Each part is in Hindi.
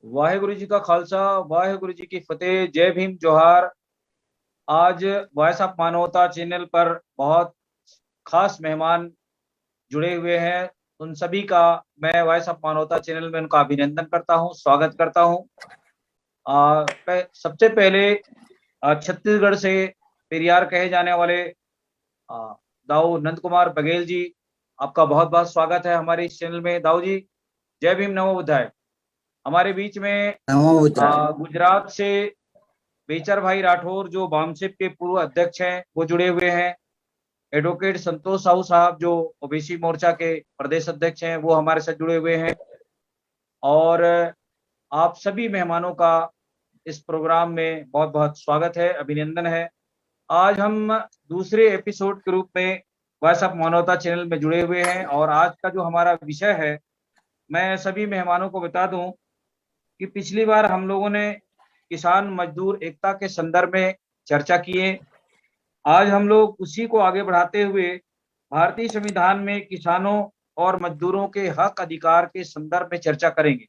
वाहेगुरु जी का खालसा, वाहेगुरु जी की फतेह। जय भीम, जोहार। आज वॉइस ऑफ मानवता चैनल पर बहुत खास मेहमान जुड़े हुए हैं। उन सभी का मैं वॉइस ऑफ मानवता चैनल में उनका अभिनंदन करता हूं, स्वागत करता हूं। सबसे पहले छत्तीसगढ़ से पेरियार कहे जाने वाले आ, दाऊ नंद कुमार बघेल जी, आपका बहुत बहुत स्वागत है हमारे इस चैनल में। दाऊ जी, जय भीम, नमो बुद्धाय। हमारे बीच में नमो बुद्धाय। गुजरात से बेचर भाई राठौर, जो बामसेप के पूर्व अध्यक्ष हैं, वो जुड़े हुए हैं। एडवोकेट संतोष साहू साहब, जो ओबीसी मोर्चा के प्रदेश अध्यक्ष हैं, वो हमारे साथ जुड़े हुए हैं। और आप सभी मेहमानों का इस प्रोग्राम में बहुत बहुत स्वागत है, अभिनंदन है। आज हम दूसरे एपिसोड के रूप में वॉइस ऑफ मानवता चैनल में जुड़े हुए हैं, और आज का जो हमारा विषय है, मैं सभी मेहमानों को बता दूं कि पिछली बार हम लोगों ने किसान मजदूर एकता के संदर्भ में चर्चा किए। आज हम लोग उसी को आगे बढ़ाते हुए भारतीय संविधान में किसानों और मजदूरों के हक अधिकार के संदर्भ में चर्चा करेंगे।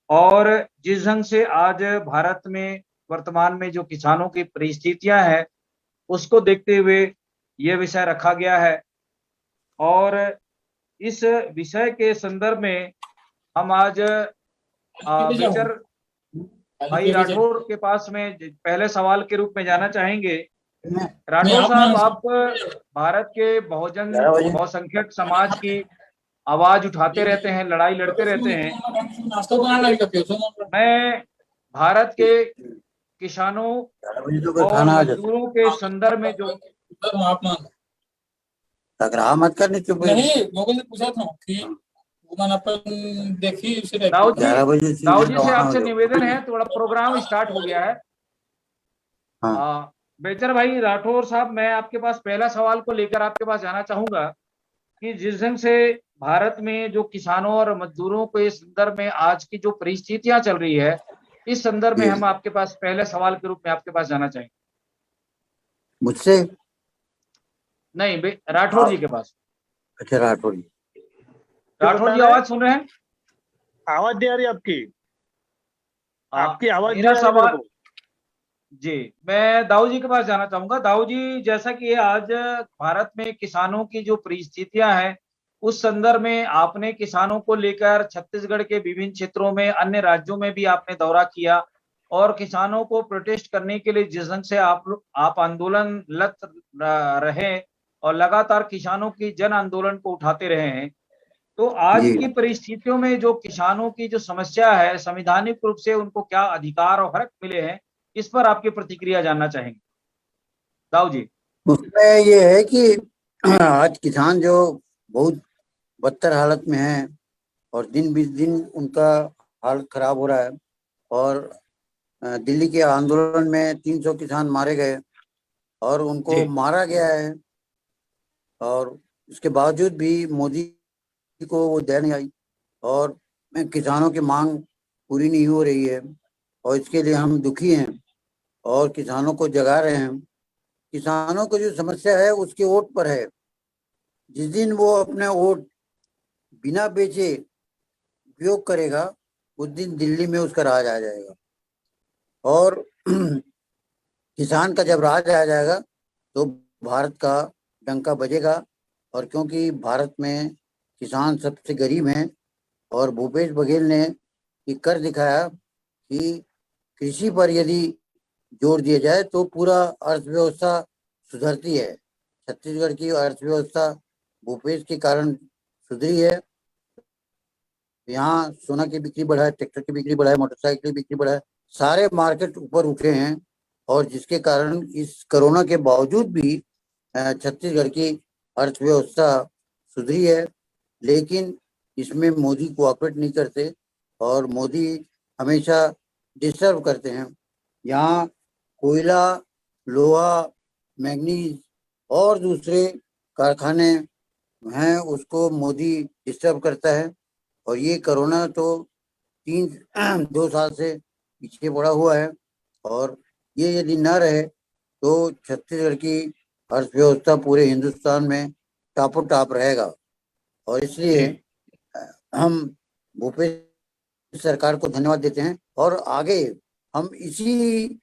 और जिस ढंग से आज भारत में वर्तमान में जो किसानों की परिस्थितियां हैं, उसको देखते हुए ये विषय रखा गया है। और इस विषय के संदर्भ में हम आज बेचर भाई राठौर के पास में पहले सवाल के रूप में जाना चाहेंगे। राठौर साहब, आप भारत के बहुजन बहुसंख्यक समाज की आवाज उठाते रहते हैं, लड़ाई लड़ते रहते हैं। मैं भारत के किसानों और मजदूरों के संदर्भ में जो टकराव मत करने चुप लोगों ने पूछा था कि अपन देखी दाऊ जी से आपसे निवेदन है, थोड़ा प्रोग्राम स्टार्ट हो गया है। हाँ। बेचर भाई राठौर साहब, मैं आपके पास पहला सवाल को लेकर आपके पास जाना चाहूंगा कि जिस ढंग से भारत में जो किसानों और मजदूरों के संदर्भ में आज की जो परिस्थितियां चल रही है, इस संदर्भ में हम आपके पास पहले सवाल के रूप में आपके पास जाना चाहेंगे। मुझसे नहीं, राठौर जी के पास। अच्छा, राठौर जी। राठौर जी, आवाज सुन रहे हैं? आवाज दे रही आपकी आवाज मेरा सवाल जी, मैं दाऊ जी के पास जाना चाहूंगा। दाऊ जी, जैसा कि आज भारत में किसानों की जो परिस्थितियां हैं, उस संदर्भ में आपने किसानों को लेकर छत्तीसगढ़ के विभिन्न क्षेत्रों में, अन्य राज्यों में भी आपने दौरा किया, और किसानों को प्रोटेस्ट करने के लिए जिस ढंग से आप आंदोलन रहे और लगातार किसानों की जन आंदोलन को उठाते रहे हैं, तो आज की परिस्थितियों में जो किसानों की जो समस्या है, संवैधानिक रूप से उनको क्या अधिकार और हक मिले हैं, इस पर आपकी प्रतिक्रिया जानना चाहेंगे। दाऊ जी। उसमें ये है कि आज किसान जो बहुत बदतर हालत में है और दिन बीस दिन उनका हालत खराब हो रहा है। और दिल्ली के आंदोलन में 300 किसान मारे गए और उनको मारा गया है, और उसके बावजूद भी मोदी को वो दया नहीं आई, और किसानों की मांग पूरी नहीं हो रही है, और इसके लिए हम दुखी हैं और किसानों को जगा रहे हैं। किसानों को जो समस्या है उसके वोट पर है। जिस दिन वो अपने वोट बिना बेचे उपयोग करेगा, उस दिन दिल्ली में उसका राज आ जाएगा। और किसान का जब राज आ जाएगा तो भारत का डंका बजेगा। और क्योंकि भारत में किसान सबसे गरीब हैं, और भूपेश बघेल ने ये कर दिखाया कि कृषि पर यदि जोर दिया जाए तो पूरा अर्थव्यवस्था सुधरती है। छत्तीसगढ़ की अर्थव्यवस्था भूपेश के कारण सुधरी है। यहाँ सोना की बिक्री बढ़ा है, ट्रैक्टर की बिक्री बढ़ा है, मोटरसाइकिल की बिक्री बढ़ा है, सारे मार्केट ऊपर उठे हैं। और जिसके कारण इस कोरोना के बावजूद भी छत्तीसगढ़ की अर्थव्यवस्था सुधरी है। लेकिन इसमें मोदी कोऑपरेट नहीं करते, और मोदी हमेशा डिस्टर्ब करते हैं। यहाँ कोयला, लोहा, मैग्नीज और दूसरे कारखाने हैं, उसको मोदी डिस्टर्ब करता है। और ये कोरोना तो 2 साल से पीछे पड़ा हुआ है, और ये यदि न रहे तो छत्तीसगढ़ की अर्थव्यवस्था पूरे हिंदुस्तान में टापो टाप रहेगा। और इसलिए हम भूपेश सरकार को धन्यवाद देते हैं और आगे हम इसी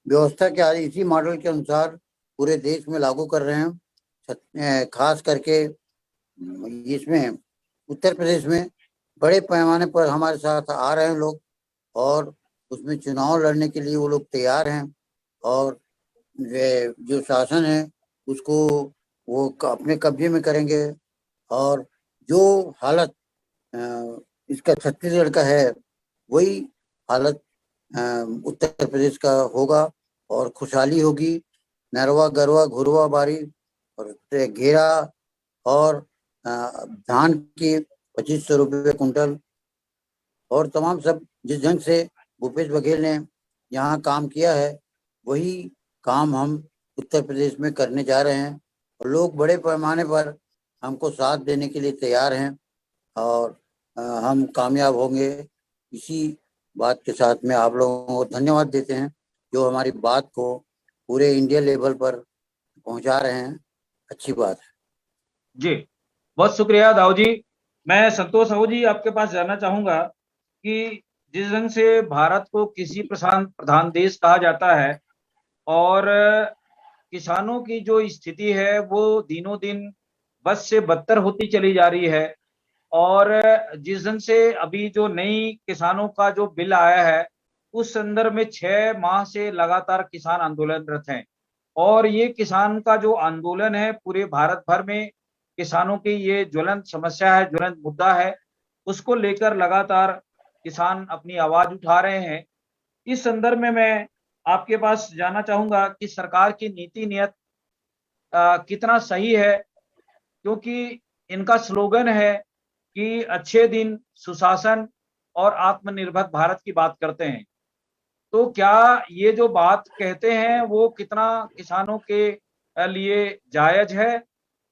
व्यवस्था के इसी मॉडल के अनुसार पूरे देश में लागू कर रहे हैं। खास करके इसमें उत्तर प्रदेश में बड़े पैमाने पर हमारे साथ आ रहे हैं लोग और उसमें चुनाव लड़ने के लिए वो लोग तैयार हैं और जो शासन है उसको वो अपने कब्जे में करेंगे और जो हालत इसका छत्तीसगढ़ का है वही हालत उत्तर प्रदेश का होगा और खुशहाली होगी। नरवा गरवा घुरवा बारी और घेरा और धान के 2500 रुपये कुंटल और तमाम सब जिस ढंग से भूपेश बघेल ने यहाँ काम किया है वही काम हम उत्तर प्रदेश में करने जा रहे हैं और लोग बड़े पैमाने पर हमको साथ देने के लिए तैयार हैं और हम कामयाब होंगे। इसी बात के साथ में आप लोगों को धन्यवाद देते हैं जो हमारी बात को पूरे इंडिया लेवल पर पहुंचा रहे हैं। अच्छी बात है जी, बहुत शुक्रिया दाऊ जी। मैं संतोष साहू जी आपके पास जानना चाहूंगा कि जिस ढंग से भारत को कृषि प्रधान देश कहा जाता है और किसानों की जो स्थिति है वो दिनों दिन बद से बदतर होती चली जा रही है और जिस ढंग से अभी जो नई किसानों का जो बिल आया है उस संदर्भ में 6 माह से लगातार किसान आंदोलनरत हैं और ये किसान का जो आंदोलन है पूरे भारत भर में किसानों की ये ज्वलंत समस्या है, ज्वलंत मुद्दा है, उसको लेकर लगातार किसान अपनी आवाज उठा रहे हैं। इस संदर्भ में मैं आपके पास जानना चाहूंगा कि सरकार की नीति नियत कितना सही है, क्योंकि इनका स्लोगन है कि अच्छे दिन, सुशासन और आत्मनिर्भर भारत की बात करते हैं। तो क्या ये जो बात कहते हैं वो कितना किसानों के लिए जायज है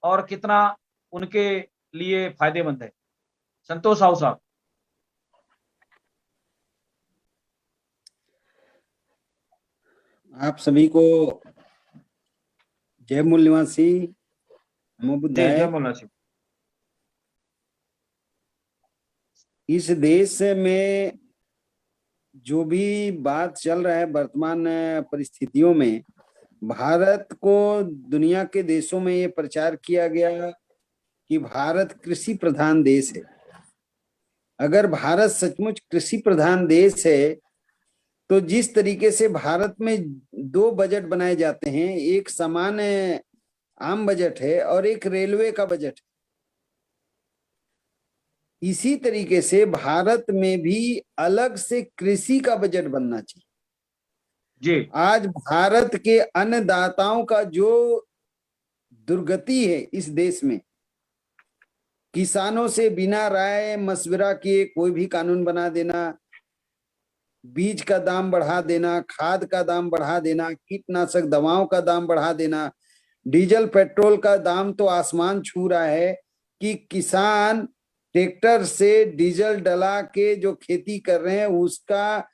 और कितना उनके लिए फायदेमंद है? संतोष साहू साहब। आप सभी को जय मूल निवासी, नमो बुद्धाय। जय मौलाना सिंह। इस देश में जो भी बात चल रहा है वर्तमान परिस्थितियों में, भारत को दुनिया के देशों में ये प्रचार किया गया कि भारत कृषि प्रधान देश है। अगर भारत सचमुच कृषि प्रधान देश है तो जिस तरीके से भारत में 2 बजट बनाए जाते हैं, एक सामान्य आम बजट है और एक रेलवे का बजट है, इसी तरीके से भारत में भी अलग से कृषि का बजट बनना चाहिए जी। आज भारत के अन्नदाताओं का जो दुर्गति है इस देश में, किसानों से बिना राय मशविरा किए कोई भी कानून बना देना, बीज का दाम बढ़ा देना, खाद का दाम बढ़ा देना, कीटनाशक दवाओं का दाम बढ़ा देना, डीजल पेट्रोल का दाम तो आसमान छू रहा है कि किसान ट्रैक्टर से डीजल डला के जो खेती कर रहे हैं उसका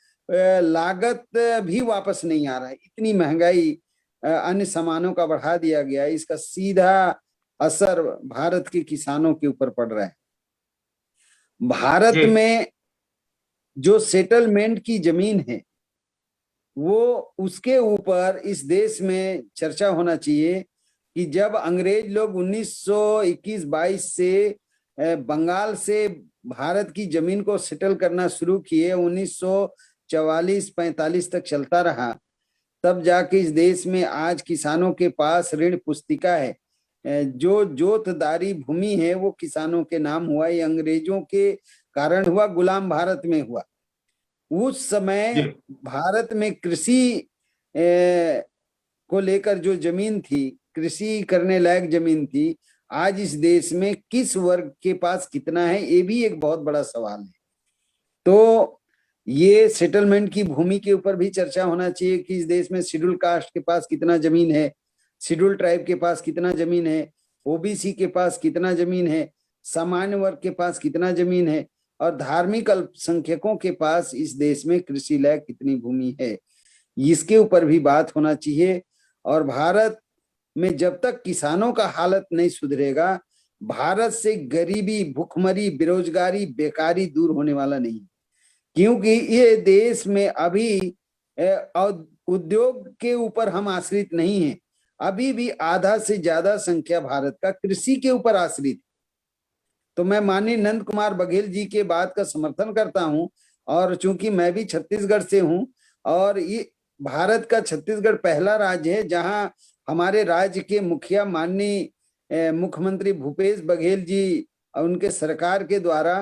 लागत भी वापस नहीं आ रहा है। इतनी महंगाई अन्य सामानों का बढ़ा दिया गया है, इसका सीधा असर भारत के किसानों के ऊपर पड़ रहा है। भारत में जो सेटलमेंट की जमीन है वो उसके ऊपर इस देश में चर्चा होना चाहिए कि जब अंग्रेज लोग 1921-22 से बंगाल से भारत की जमीन को सेटल करना शुरू किए, 1944-45 तक चलता रहा, तब जाके इस देश में आज किसानों के पास ऋण पुस्तिका है। जो जोतदारी भूमि है वो किसानों के नाम हुआ, ये अंग्रेजों के कारण हुआ, गुलाम भारत में हुआ। उस समय भारत में कृषि को लेकर जो जमीन थी, कृषि करने लायक जमीन थी, आज इस देश में किस वर्ग के पास कितना है ये भी एक बहुत बड़ा सवाल है। तो ये सेटलमेंट की भूमि के ऊपर भी चर्चा होना चाहिए कि इस देश में शेड्यूल कास्ट के पास कितना जमीन है, शेड्यूल ट्राइब के पास कितना जमीन है, ओबीसी के पास कितना जमीन है, सामान्य वर्ग के पास कितना जमीन है और धार्मिक अल्पसंख्यकों के पास इस देश में कृषि लायक कितनी भूमि है, इसके ऊपर भी बात होना चाहिए। और भारत में जब तक किसानों का हालत नहीं सुधरेगा भारत से गरीबी, भुखमरी, बेरोजगारी, बेकारी दूर होने वाला नहीं, क्योंकि ये देश में अभी उद्योग के ऊपर हम आश्रित नहीं हैं। अभी भी आधा से ज्यादा संख्या भारत का कृषि के ऊपर आश्रित। तो मैं माननीय नंद कुमार बघेल जी के बात का समर्थन करता हूं, और चूंकि मैं भी छत्तीसगढ़ से हूं, और ये भारत का छत्तीसगढ़ पहला राज्य है जहां हमारे राज्य के मुखिया माननीय मुख्यमंत्री भूपेश बघेल जी और उनके सरकार के द्वारा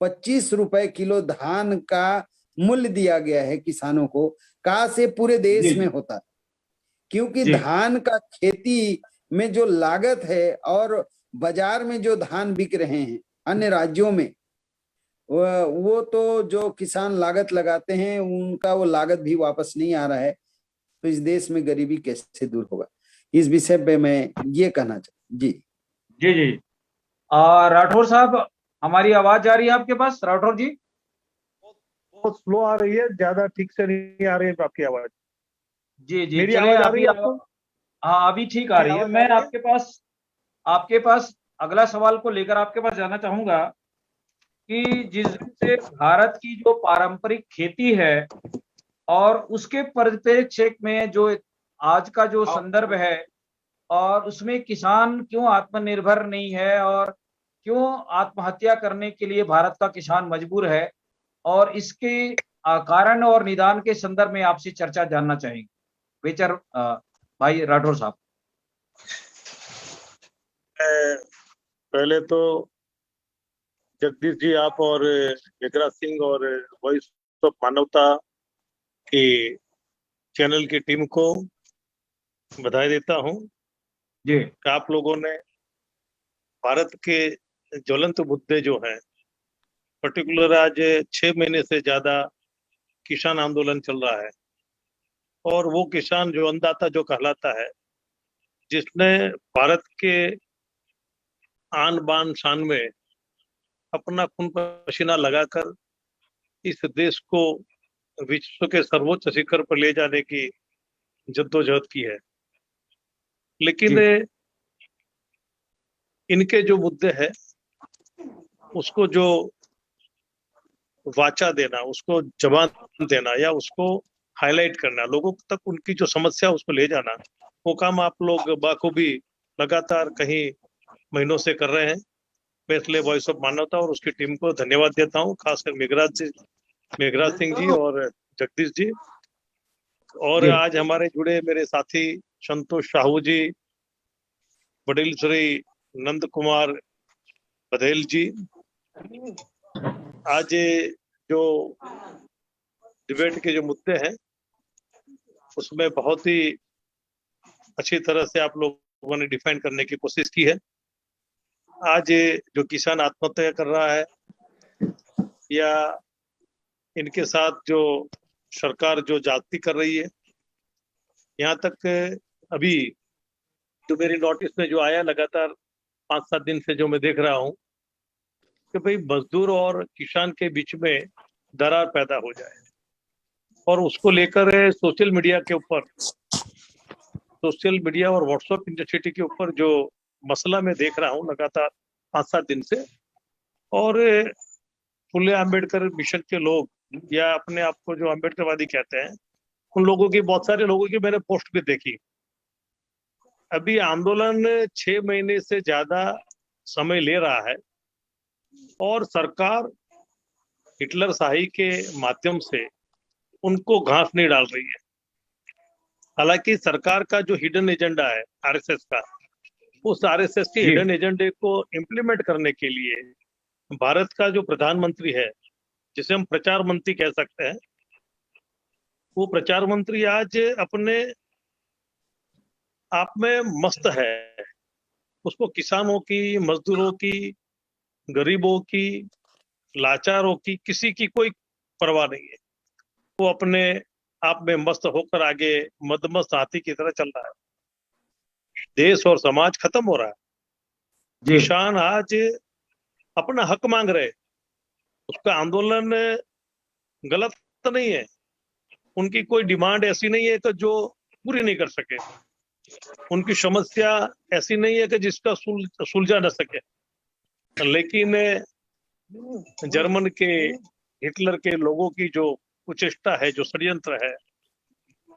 25 रुपए किलो धान का मूल्य दिया गया है किसानों को। का से पूरे देश में होता है, क्योंकि धान का खेती में जो लागत है और बाजार में जो धान बिक रहे हैं अन्य राज्यों में, वो तो जो किसान लागत लगाते हैं उनका वो लागत भी वापस नहीं आ रहा है। तो इस देश में गरीबी कैसे दूर होगा, इस विषय पे मैं ये कहना चाहता। जी जी जी राठौर साहब, हमारी आवाज जा रही है आपके पास? राठौर जी बहुत स्लो आ रही है, ज्यादा ठीक से नहीं आ रही है आपकी आवाज। जी जी मेरी चलिए, आवाज आ रही है आपको? हाँ अभी ठीक आ रही है। मैं आपके पास अगला सवाल को लेकर आपके पास जाना चाहूंगा कि जिस दिन से भारत की जो पारंपरिक खेती है और उसके परिप्रेक्ष्य में जो आज का जो संदर्भ है, और उसमें किसान क्यों आत्मनिर्भर नहीं है और क्यों आत्महत्या करने के लिए भारत का किसान मजबूर है, और इसके कारण और निदान के संदर्भ में आपसे चर्चा जानना चाहेंगे। बेचर भाई राठौर साहब। पहले तो जगदीश जी, आप और मेघराज सिंह और वॉइस ऑफ मानवता की चैनल की टीम को बधाई देता हूं जी। आप लोगों ने भारत के ज्वलंत मुद्दे जो हैं, पर्टिकुलर आज 6 महीने से ज्यादा किसान आंदोलन चल रहा है, और वो किसान जो अन्नदाता जो कहलाता है, जिसने भारत के आन बान शान में अपना खून पसीना लगाकर इस देश को विश्व के सर्वोच्च शिखर पर ले जाने की जद्दोजहद की है। लेकिन इनके जो मुद्दे हैं उसको जो वाचा देना, उसको जवाब देना या उसको हाईलाइट करना, लोगों तक उनकी जो समस्या उसको ले जाना, वो काम आप लोग बाखूबी लगातार कहीं महीनों से कर रहे हैं। मैं इसलिए वॉइस ऑफ मानवता और उसकी टीम को धन्यवाद देता हूँ, खासकर मेघराज सिंह जी और जगदीश जी। और आज हमारे जुड़े मेरे साथी संतोष साहू जी, वडील श्री नंद कुमार बघेल जी। आज जो डिबेट के जो मुद्दे हैं उसमें बहुत ही अच्छी तरह से आप लोगों ने डिफाइन करने की कोशिश की है। आज जो किसान आत्महत्या कर रहा है या इनके साथ जो सरकार जो जाति कर रही है, यहाँ तक अभी जो मेरी नोटिस में जो आया लगातार 5-7 दिन से जो मैं देख रहा हूँ कि भाई मजदूर और किसान के बीच में दरार पैदा हो जाए, और उसको लेकर सोशल मीडिया और व्हाट्सएप इंडस्ट्री के ऊपर जो मसला मैं देख रहा हूँ लगातार 5-7 दिन से। और फुले अम्बेडकर मिशन के लोग या अपने आप को जो अम्बेडकरवादी कहते हैं, उन लोगों की, बहुत सारे लोगों की मैंने पोस्ट भी देखी। अभी आंदोलन 6 महीने से ज्यादा समय ले रहा है और सरकार हिटलर शाही के माध्यम से उनको घास नहीं डाल रही है। हालांकि सरकार का जो हिडन एजेंडा है आरएसएस का, उस आरएसएस के हिडन एजेंडे को इम्प्लीमेंट करने के लिए भारत का जो प्रधानमंत्री है, जिसे हम प्रचार मंत्री कह सकते हैं, वो प्रचार मंत्री आज अपने आप में मस्त है। उसको किसानों की, मजदूरों की, गरीबों की, लाचारों की, किसी की कोई परवाह नहीं है। वो अपने आप में मस्त होकर आगे मदमस्त हाथी की तरह चल रहा है। देश और समाज खत्म हो रहा है। किसान आज अपना हक मांग रहे, उसका आंदोलन गलत तो नहीं है, उनकी कोई डिमांड ऐसी नहीं है कि जो पूरी नहीं कर सके, उनकी समस्या ऐसी नहीं है कि जिसका सुलझा न सके। लेकिन जर्मन के हिटलर के लोगों की जो कुचेष्टा है, जो षड्यंत्र है,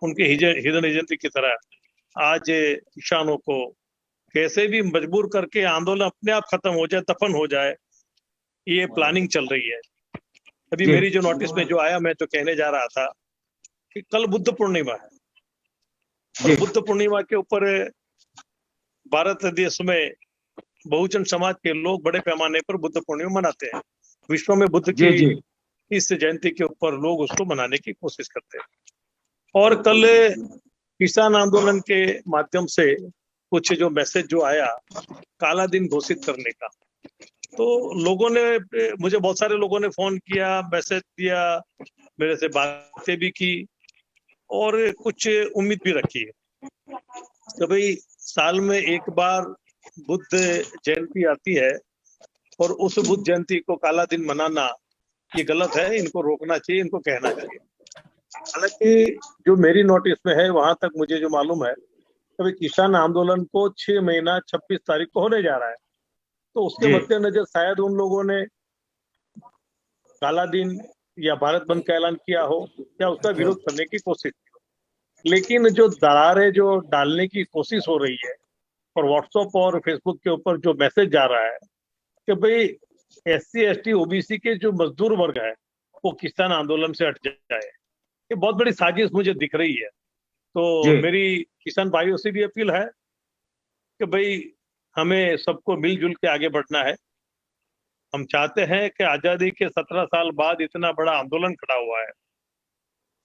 उनके हिडन एजेंडे की तरह आज किसानों को कैसे भी मजबूर करके आंदोलन अपने आप खत्म हो जाए, दफन हो जाए, ये प्लानिंग चल रही है। अभी जी। मेरी जो नोटिस में जो आया, मैं तो कहने जा रहा था कि कल बुद्ध पूर्णिमा है, जी। और बुद्ध पूर्णिमा के ऊपर भारत देश में बहुजन समाज के लोग बड़े पैमाने पर बुद्ध पूर्णिमा मनाते हैं। विश्व में बुद्ध जी। जी। की इस जयंती के ऊपर लोग उसको मनाने की कोशिश करते हैं। और कल किसान आंदोलन के माध्यम से कुछ जो मैसेज जो आया काला दिन घोषित करने का, तो लोगों ने, मुझे बहुत सारे लोगों ने फोन किया, मैसेज दिया, मेरे से बातें भी की और कुछ उम्मीद भी रखी है कि भाई साल में एक बार बुद्ध जयंती आती है और उस बुद्ध जयंती को काला दिन मनाना ये गलत है, इनको रोकना चाहिए, इनको कहना चाहिए। हालांकि जो मेरी नोटिस में है वहां तक मुझे जो मालूम है, अभी किसान आंदोलन को 6 महीना 26 तारीख को होने जा रहा है, तो उसके जी। मद्देनजर शायद उन लोगों ने काला दिन या भारत बंद का ऐलान किया हो या उसका विरोध करने की कोशिश की हो। लेकिन जो दरारें जो डालने की कोशिश हो रही है और व्हाट्सएप और फेसबुक के ऊपर जो मैसेज जा रहा है कि भाई SC ST OBC के जो मजदूर वर्ग है वो किसान आंदोलन से हट जाए, ये बहुत बड़ी साजिश मुझे दिख रही है। तो जी। मेरी किसान भाइयों से भी अपील है कि भाई हमें सबको मिलजुल के आगे बढ़ना है। हम चाहते हैं कि आजादी के 17 साल बाद इतना बड़ा आंदोलन खड़ा हुआ है।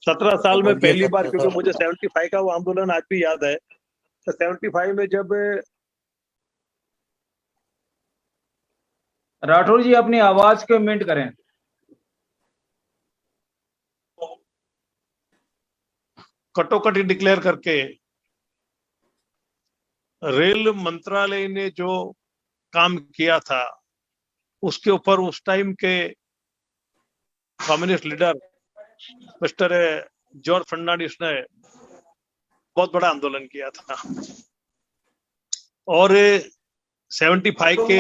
17 साल में पहली बार, क्योंकि मुझे 75 का वो आंदोलन आज भी याद है, तो 75 में जब राठौर जी अपनी आवाज को म्यूट करें। कटोकटी डिक्लेयर करके रेल मंत्रालय ने जो काम किया था उसके ऊपर उस टाइम के communist leader mister George Fernandes ने बहुत बड़ा आंदोलन किया था और 75 के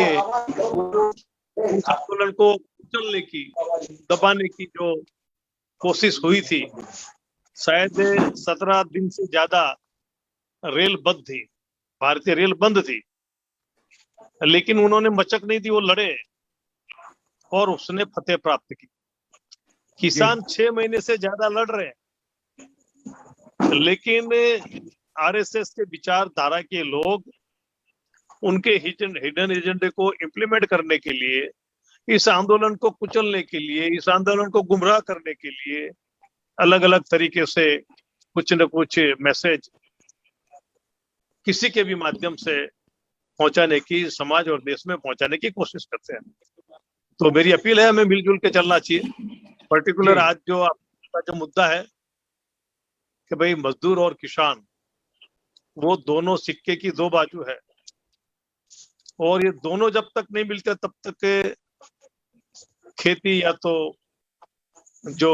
आंदोलन को कुचलने की, दबाने की जो कोशिश हुई थी, शायद 17 दिन से ज्यादा रेल बंद थी, भारतीय रेल बंद थी, लेकिन उन्होंने मचक नहीं दी, वो लड़े और उसने फतेह प्राप्त की। किसान 6 महीने से ज्यादा लड़ रहे हैं, लेकिन RSS के विचारधारा के लोग उनके हिडन एजेंडे को इम्प्लीमेंट करने के लिए, इस आंदोलन को कुचलने के लिए, इस आंदोलन को गुमराह करने के लिए अलग अलग तरीके से कुछ न कुछ मैसेज किसी के भी माध्यम से पहुंचाने की, समाज और देश में पहुंचाने की कोशिश करते हैं। तो मेरी अपील है, हमें मिलजुल के चलना चाहिए। पर्टिकुलर आज जो आपका जो मुद्दा है कि भाई मजदूर और किसान वो दोनों सिक्के की दो बाजू है, और ये दोनों जब तक नहीं मिलते तब तक खेती या तो जो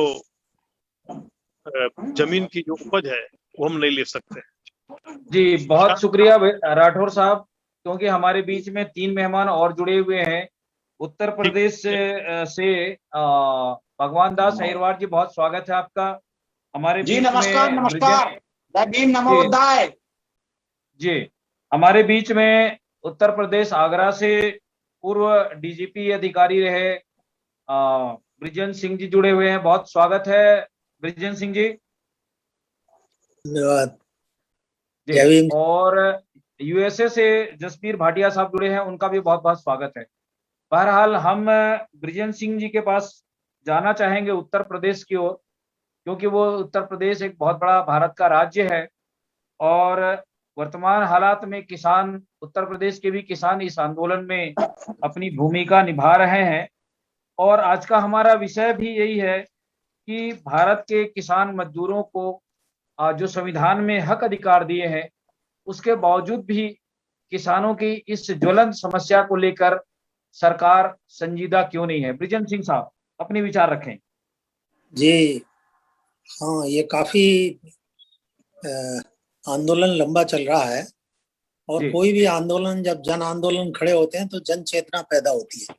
जमीन की जो उपज है वो हम नहीं ले सकते। जी, बहुत शुक्रिया राठौर साहब, क्योंकि हमारे बीच में 3 मेहमान और जुड़े हुए हैं। उत्तर प्रदेश से भगवान दास अहिरवार जी, बहुत स्वागत है आपका हमारे जी। बीच नमस्कार में। नमस्कार, जय भीम, नमो बुद्धाय। जी, हमारे बीच में उत्तर प्रदेश आगरा से पूर्व DGP अधिकारी रहे ब्रिजन सिंह जी जुड़े हुए हैं, बहुत स्वागत है ब्रिजन सिंह जी। धन्यवाद जी। और USA से जसबीर भाटिया साहब जुड़े हैं, उनका भी बहुत बहुत स्वागत है। बहरहाल हम ब्रिजन सिंह जी के पास जाना चाहेंगे उत्तर प्रदेश की ओर, क्योंकि वो उत्तर प्रदेश एक बहुत बड़ा भारत का राज्य है और वर्तमान हालात में किसान, उत्तर प्रदेश के भी किसान इस आंदोलन में अपनी भूमिका निभा रहे हैं। और आज का हमारा विषय भी यही है कि भारत के किसान मजदूरों को जो संविधान में हक अधिकार दिए हैं, उसके बावजूद भी किसानों की इस ज्वलंत समस्या को लेकर सरकार संजीदा क्यों नहीं है। ब्रिजन सिंह साहब अपने विचार रखें। जी हाँ, ये काफी आंदोलन लंबा चल रहा है और जी। कोई भी आंदोलन, जब जन आंदोलन खड़े होते हैं तो जन चेतना पैदा होती है।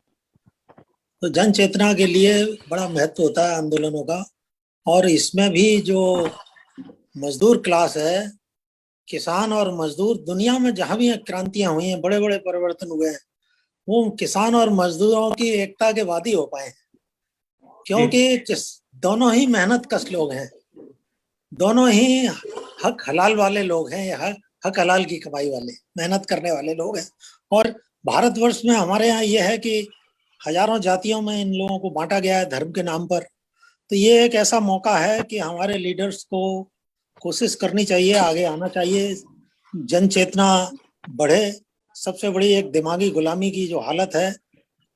तो जन चेतना के लिए बड़ा महत्व होता है आंदोलनों का। और इसमें भी जो मजदूर क्लास है, किसान और मजदूर, दुनिया में जहां भी क्रांतियां हुई हैं, बड़े बड़े परिवर्तन हुए हैं, वो किसान और मजदूरों की एकता के बाद ही हो पाए हैं। क्योंकि दोनों ही मेहनत कश लोग हैं, दोनों ही हक हलाल वाले लोग हैं, हक हलाल की कमाई वाले, मेहनत करने वाले लोग हैं। और भारतवर्ष में हमारे यहाँ ये है कि हजारों जातियों में इन लोगों को बांटा गया है धर्म के नाम पर। तो ये एक ऐसा मौका है कि हमारे लीडर्स को कोशिश करनी चाहिए, आगे आना चाहिए, जन चेतना बढ़े। सबसे बड़ी एक दिमागी गुलामी की जो हालत है,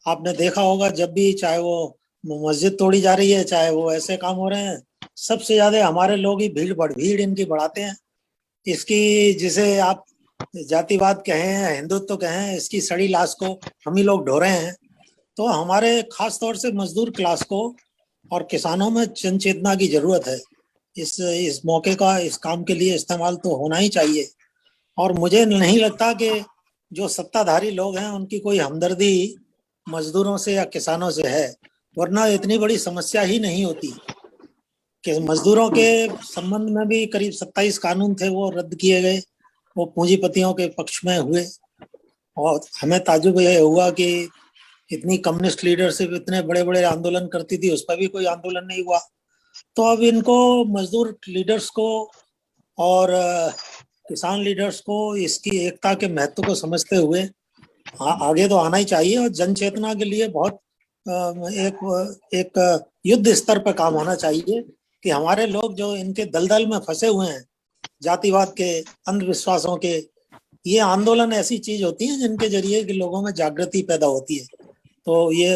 आपने देखा होगा, जब भी चाहे वो मस्जिद तोड़ी जा रही है, चाहे वो ऐसे काम हो रहे हैं, सबसे ज्यादा हमारे लोग ही भीड़ इनकी बढ़ाते हैं। इसकी, जिसे आप जातिवाद कहें, हिंदुत्व कहें, इसकी सड़ी लाश को हम ही लोग ढो रहे हैं। तो हमारे खास तौर से मजदूर क्लास को और किसानों में जन चेतना की जरूरत है। इस मौके का इस काम के लिए इस्तेमाल तो होना ही चाहिए। और मुझे नहीं लगता कि जो सत्ताधारी लोग हैं उनकी कोई हमदर्दी मजदूरों से या किसानों से है, वरना इतनी बड़ी समस्या ही नहीं होती। कि मजदूरों के संबंध में भी करीब 27 कानून थे, वो रद्द किए गए, वो पूंजीपतियों के पक्ष में हुए। और हमें ताज्जुब यह हुआ कि इतनी कम्युनिस्ट लीडरशिप इतने बड़े बड़े आंदोलन करती थी, उस पर भी कोई आंदोलन नहीं हुआ। तो अब इनको, मजदूर लीडर्स को और किसान लीडर्स को इसकी एकता के महत्व को समझते हुए आगे तो आना ही चाहिए। और जन चेतना के लिए बहुत एक युद्ध स्तर पर काम होना चाहिए कि हमारे लोग जो इनके दलदल में फंसे हुए हैं, जातिवाद के, अंधविश्वासों के, ये आंदोलन ऐसी चीज होती है जिनके जरिए कि लोगों में जागृति पैदा होती है। तो ये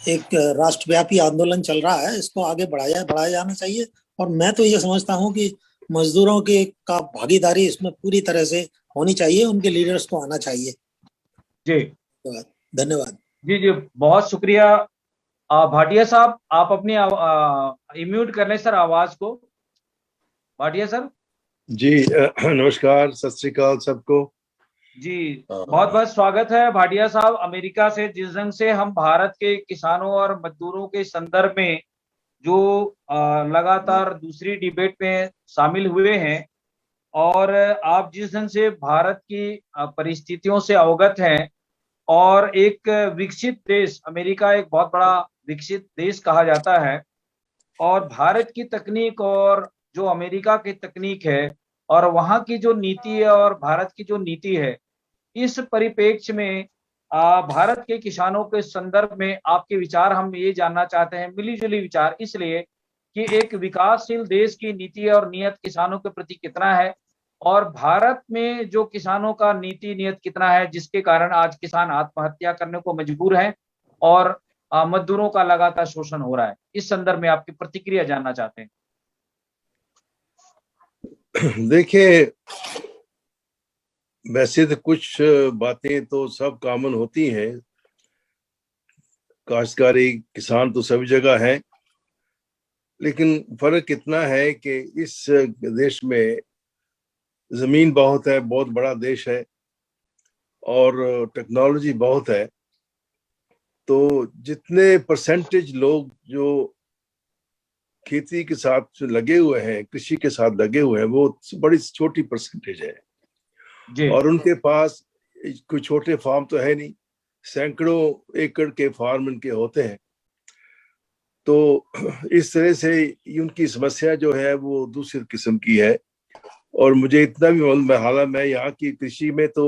एक राष्ट्रव्यापी आंदोलन चल रहा है, इसको आगे बढ़ाया जाना चाहिए। और मैं तो ये समझता हूँ कि मजदूरों के का भागीदारी इसमें पूरी तरह से होनी चाहिए, उनके लीडर्स को आना चाहिए। जी धन्यवाद। जी, बहुत शुक्रिया। भाटिया साहब, आप अपनी इम्यूट कर लें सर आवाज को। भाटिया सर जी, नमस्कार, सत श्री अकाल सबको। जी, बहुत बहुत स्वागत है भाटिया साहब अमेरिका से। जिस ढंग से हम भारत के किसानों और मजदूरों के संदर्भ में जो लगातार दूसरी डिबेट में शामिल हुए हैं, और आप जिस ढंग से भारत की परिस्थितियों से अवगत हैं, और एक विकसित देश, अमेरिका एक बहुत बड़ा विकसित देश कहा जाता है, और भारत की तकनीक और जो अमेरिका की तकनीक है और वहाँ की जो नीति है और भारत की जो नीति है, इस परिप्रेक्ष्य में भारत के किसानों के संदर्भ में आपके विचार हम ये जानना चाहते हैं, मिलीजुली विचार, इसलिए कि एक विकासशील देश की नीति और नियत किसानों के प्रति कितना है, और भारत में जो किसानों का नीति नियत कितना है, जिसके कारण आज किसान आत्महत्या करने को मजबूर हैं और मजदूरों का लगातार शोषण हो रहा है। इस संदर्भ में आपकी प्रतिक्रिया जानना चाहते हैं। देखिए, वैसे तो कुछ बातें तो सब कॉमन होती हैं, काश्तकारी किसान तो सभी जगह है, लेकिन फर्क इतना है कि इस देश में जमीन बहुत है, बहुत बड़ा देश है और टेक्नोलॉजी बहुत है। तो जितने परसेंटेज लोग जो खेती के साथ लगे हुए हैं, कृषि के साथ लगे हुए हैं, वो बड़ी छोटी परसेंटेज है जी। और उनके पास कोई छोटे फार्म तो है नहीं, सैकड़ों एकड़ के फार्म उनके होते हैं। तो इस तरह से उनकी समस्या जो है वो दूसरी किस्म की है। और मुझे इतना भी मालूम है, हालांकि मैं यहाँ की कृषि में तो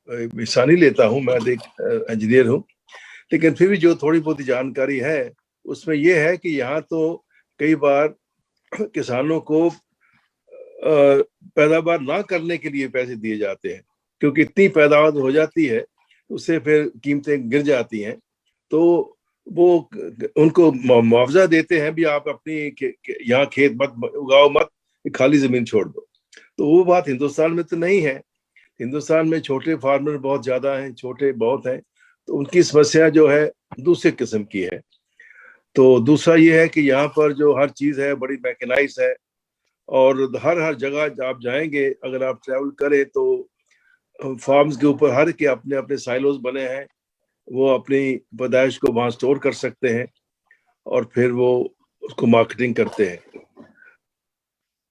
हिस्सा नहीं लेता हूँ, मैं एक इंजीनियर हूँ, लेकिन फिर भी जो थोड़ी बहुत जानकारी है उसमें ये है कि यहाँ तो कई बार किसानों को पैदावार ना करने के लिए पैसे दिए जाते हैं, क्योंकि इतनी पैदावार हो जाती है उससे फिर कीमतें गिर जाती हैं। तो वो उनको मुआवजा देते हैं भी, आप अपनी यहाँ खेत मत उगाओ, मत, खाली जमीन छोड़ दो। तो वो बात हिंदुस्तान में तो नहीं है। हिंदुस्तान में छोटे फार्मर बहुत ज्यादा हैं, छोटे बहुत हैं, तो उनकी समस्या जो है दूसरे किस्म की है। तो दूसरा ये है कि यहाँ पर जो हर चीज है बड़ी मैकेनाइज है, और हर जगह आप जाएंगे, अगर आप ट्रैवल करें तो फार्म्स के ऊपर हर के अपने अपने साइलोज बने हैं, वो अपनी पैदाइश को वहां स्टोर कर सकते हैं और फिर वो उसको मार्केटिंग करते हैं।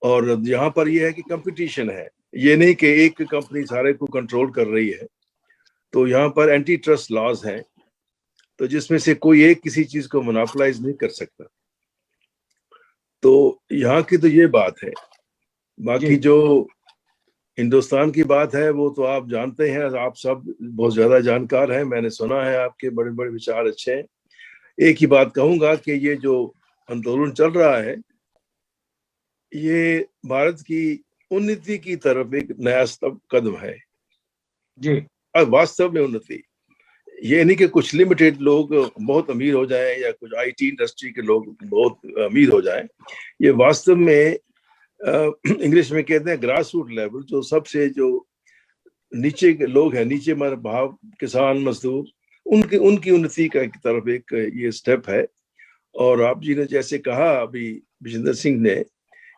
और यहाँ पर ये है कि कंपटीशन है, ये नहीं कि एक कंपनी सारे को कंट्रोल कर रही है। तो यहाँ पर एंटी ट्रस्ट लॉज हैं, तो जिसमें से कोई एक किसी चीज को मोनोपोलाइज नहीं कर सकता। तो यहाँ की तो ये बात है। बाकी जो हिंदुस्तान की बात है वो तो आप जानते हैं, आप सब बहुत ज्यादा जानकार हैं, मैंने सुना है आपके बड़े बड़े विचार अच्छे हैं। एक ही बात कहूंगा कि ये जो आंदोलन चल रहा है ये भारत की उन्नति की तरफ एक नया कदम है जी। और वास्तव में उन्नति ये नहीं कि कुछ लिमिटेड लोग बहुत अमीर हो जाएं या कुछ आईटी इंडस्ट्री के लोग बहुत अमीर हो जाएं। ये वास्तव में इंग्लिश में कहते हैं ग्रास रूट लेवल, जो सबसे जो नीचे के लोग हैं, नीचे हमारे भाव किसान मजदूर, उनकी उन्नति का एक तरफ एक ये स्टेप है। और आप जी ने जैसे कहा अभी विजेंद्र सिंह ने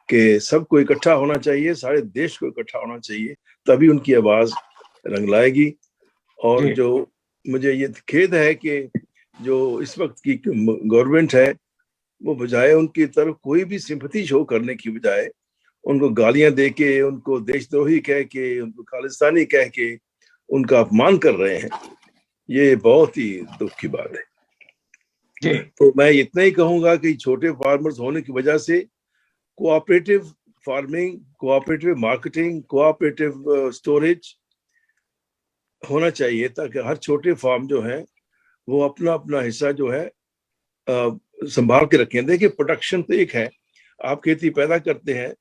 कि सबको इकट्ठा होना चाहिए, सारे देश को इकट्ठा होना चाहिए, तभी उनकी आवाज रंग लाएगी। और जो मुझे ये खेद है कि जो इस वक्त की गवर्नमेंट है वो बजाय उनकी तरफ कोई भी सिंपैथी शो करने की बजाय उनको गालियां दे के, उनको देशद्रोही कह के, उनको खालिस्तानी कह के उनका अपमान कर रहे हैं। ये बहुत ही दुख की बात है जी। तो मैं इतना ही कहूंगा कि छोटे फार्मर्स होने की वजह से cooperative farming, cooperative marketing, cooperative storage होना चाहिए, ताकि हर छोटे फार्म जो है वो अपना अपना हिस्सा जो है संभाल के रखें। देखिए प्रोडक्शन तो एक है, आप खेती पैदा करते हैं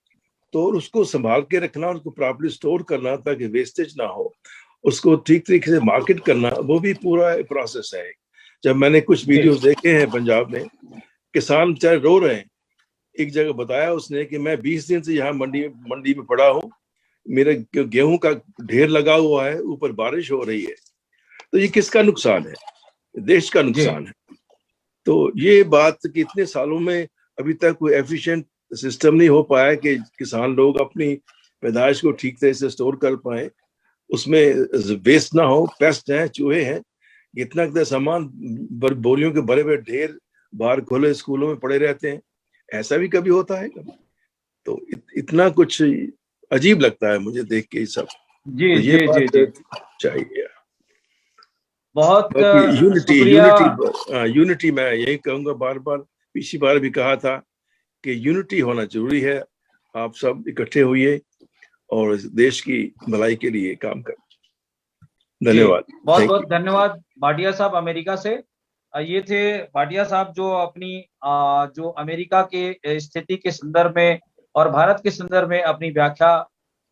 तो उसको संभाल के रखना, उसको प्रॉपर्ली स्टोर करना ताकि वेस्टेज ना हो, उसको ठीक तरीके से मार्केट करना, वो भी पूरा प्रोसेस है। जब मैंने कुछ वीडियोस देखे हैं पंजाब में, किसान बेचारे रो रहे हैं। एक जगह बताया उसने कि मैं 20 दिन से यहाँ मंडी में पड़ा हूँ, मेरे गेहूं का ढेर लगा हुआ है, ऊपर बारिश हो रही है, तो ये किसका नुकसान है? देश का नुकसान है। तो ये बात कि इतने सालों में अभी तक कोई एफिशिएंट सिस्टम नहीं हो पाया कि किसान लोग अपनी पैदाइश को ठीक तरह से स्टोर कर पाए, उसमें वेस्ट ना हो, पेस्ट हैं, चूहे हैं, इतना सामान बोरियों के बड़े बड़े ढेर बाहर खुले स्कूलों में पड़े रहते हैं, ऐसा भी कभी होता है कभी? तो इतना कुछ अजीब लगता है मुझे देख के ये सब। जी तो ये जी जी चाहिए बहुत यूनिटी मैं यही कहूंगा, बार बार पिछली बार भी कहा था कि यूनिटी होना जरूरी है। आप सब इकट्ठे हुए और देश की भलाई के लिए काम करें। धन्यवाद। बहुत बहुत धन्यवाद भाटिया साहब अमेरिका से। ये थे भाटिया साहब जो अपनी जो अमेरिका के स्थिति के संदर्भ में और भारत के संदर्भ में अपनी व्याख्या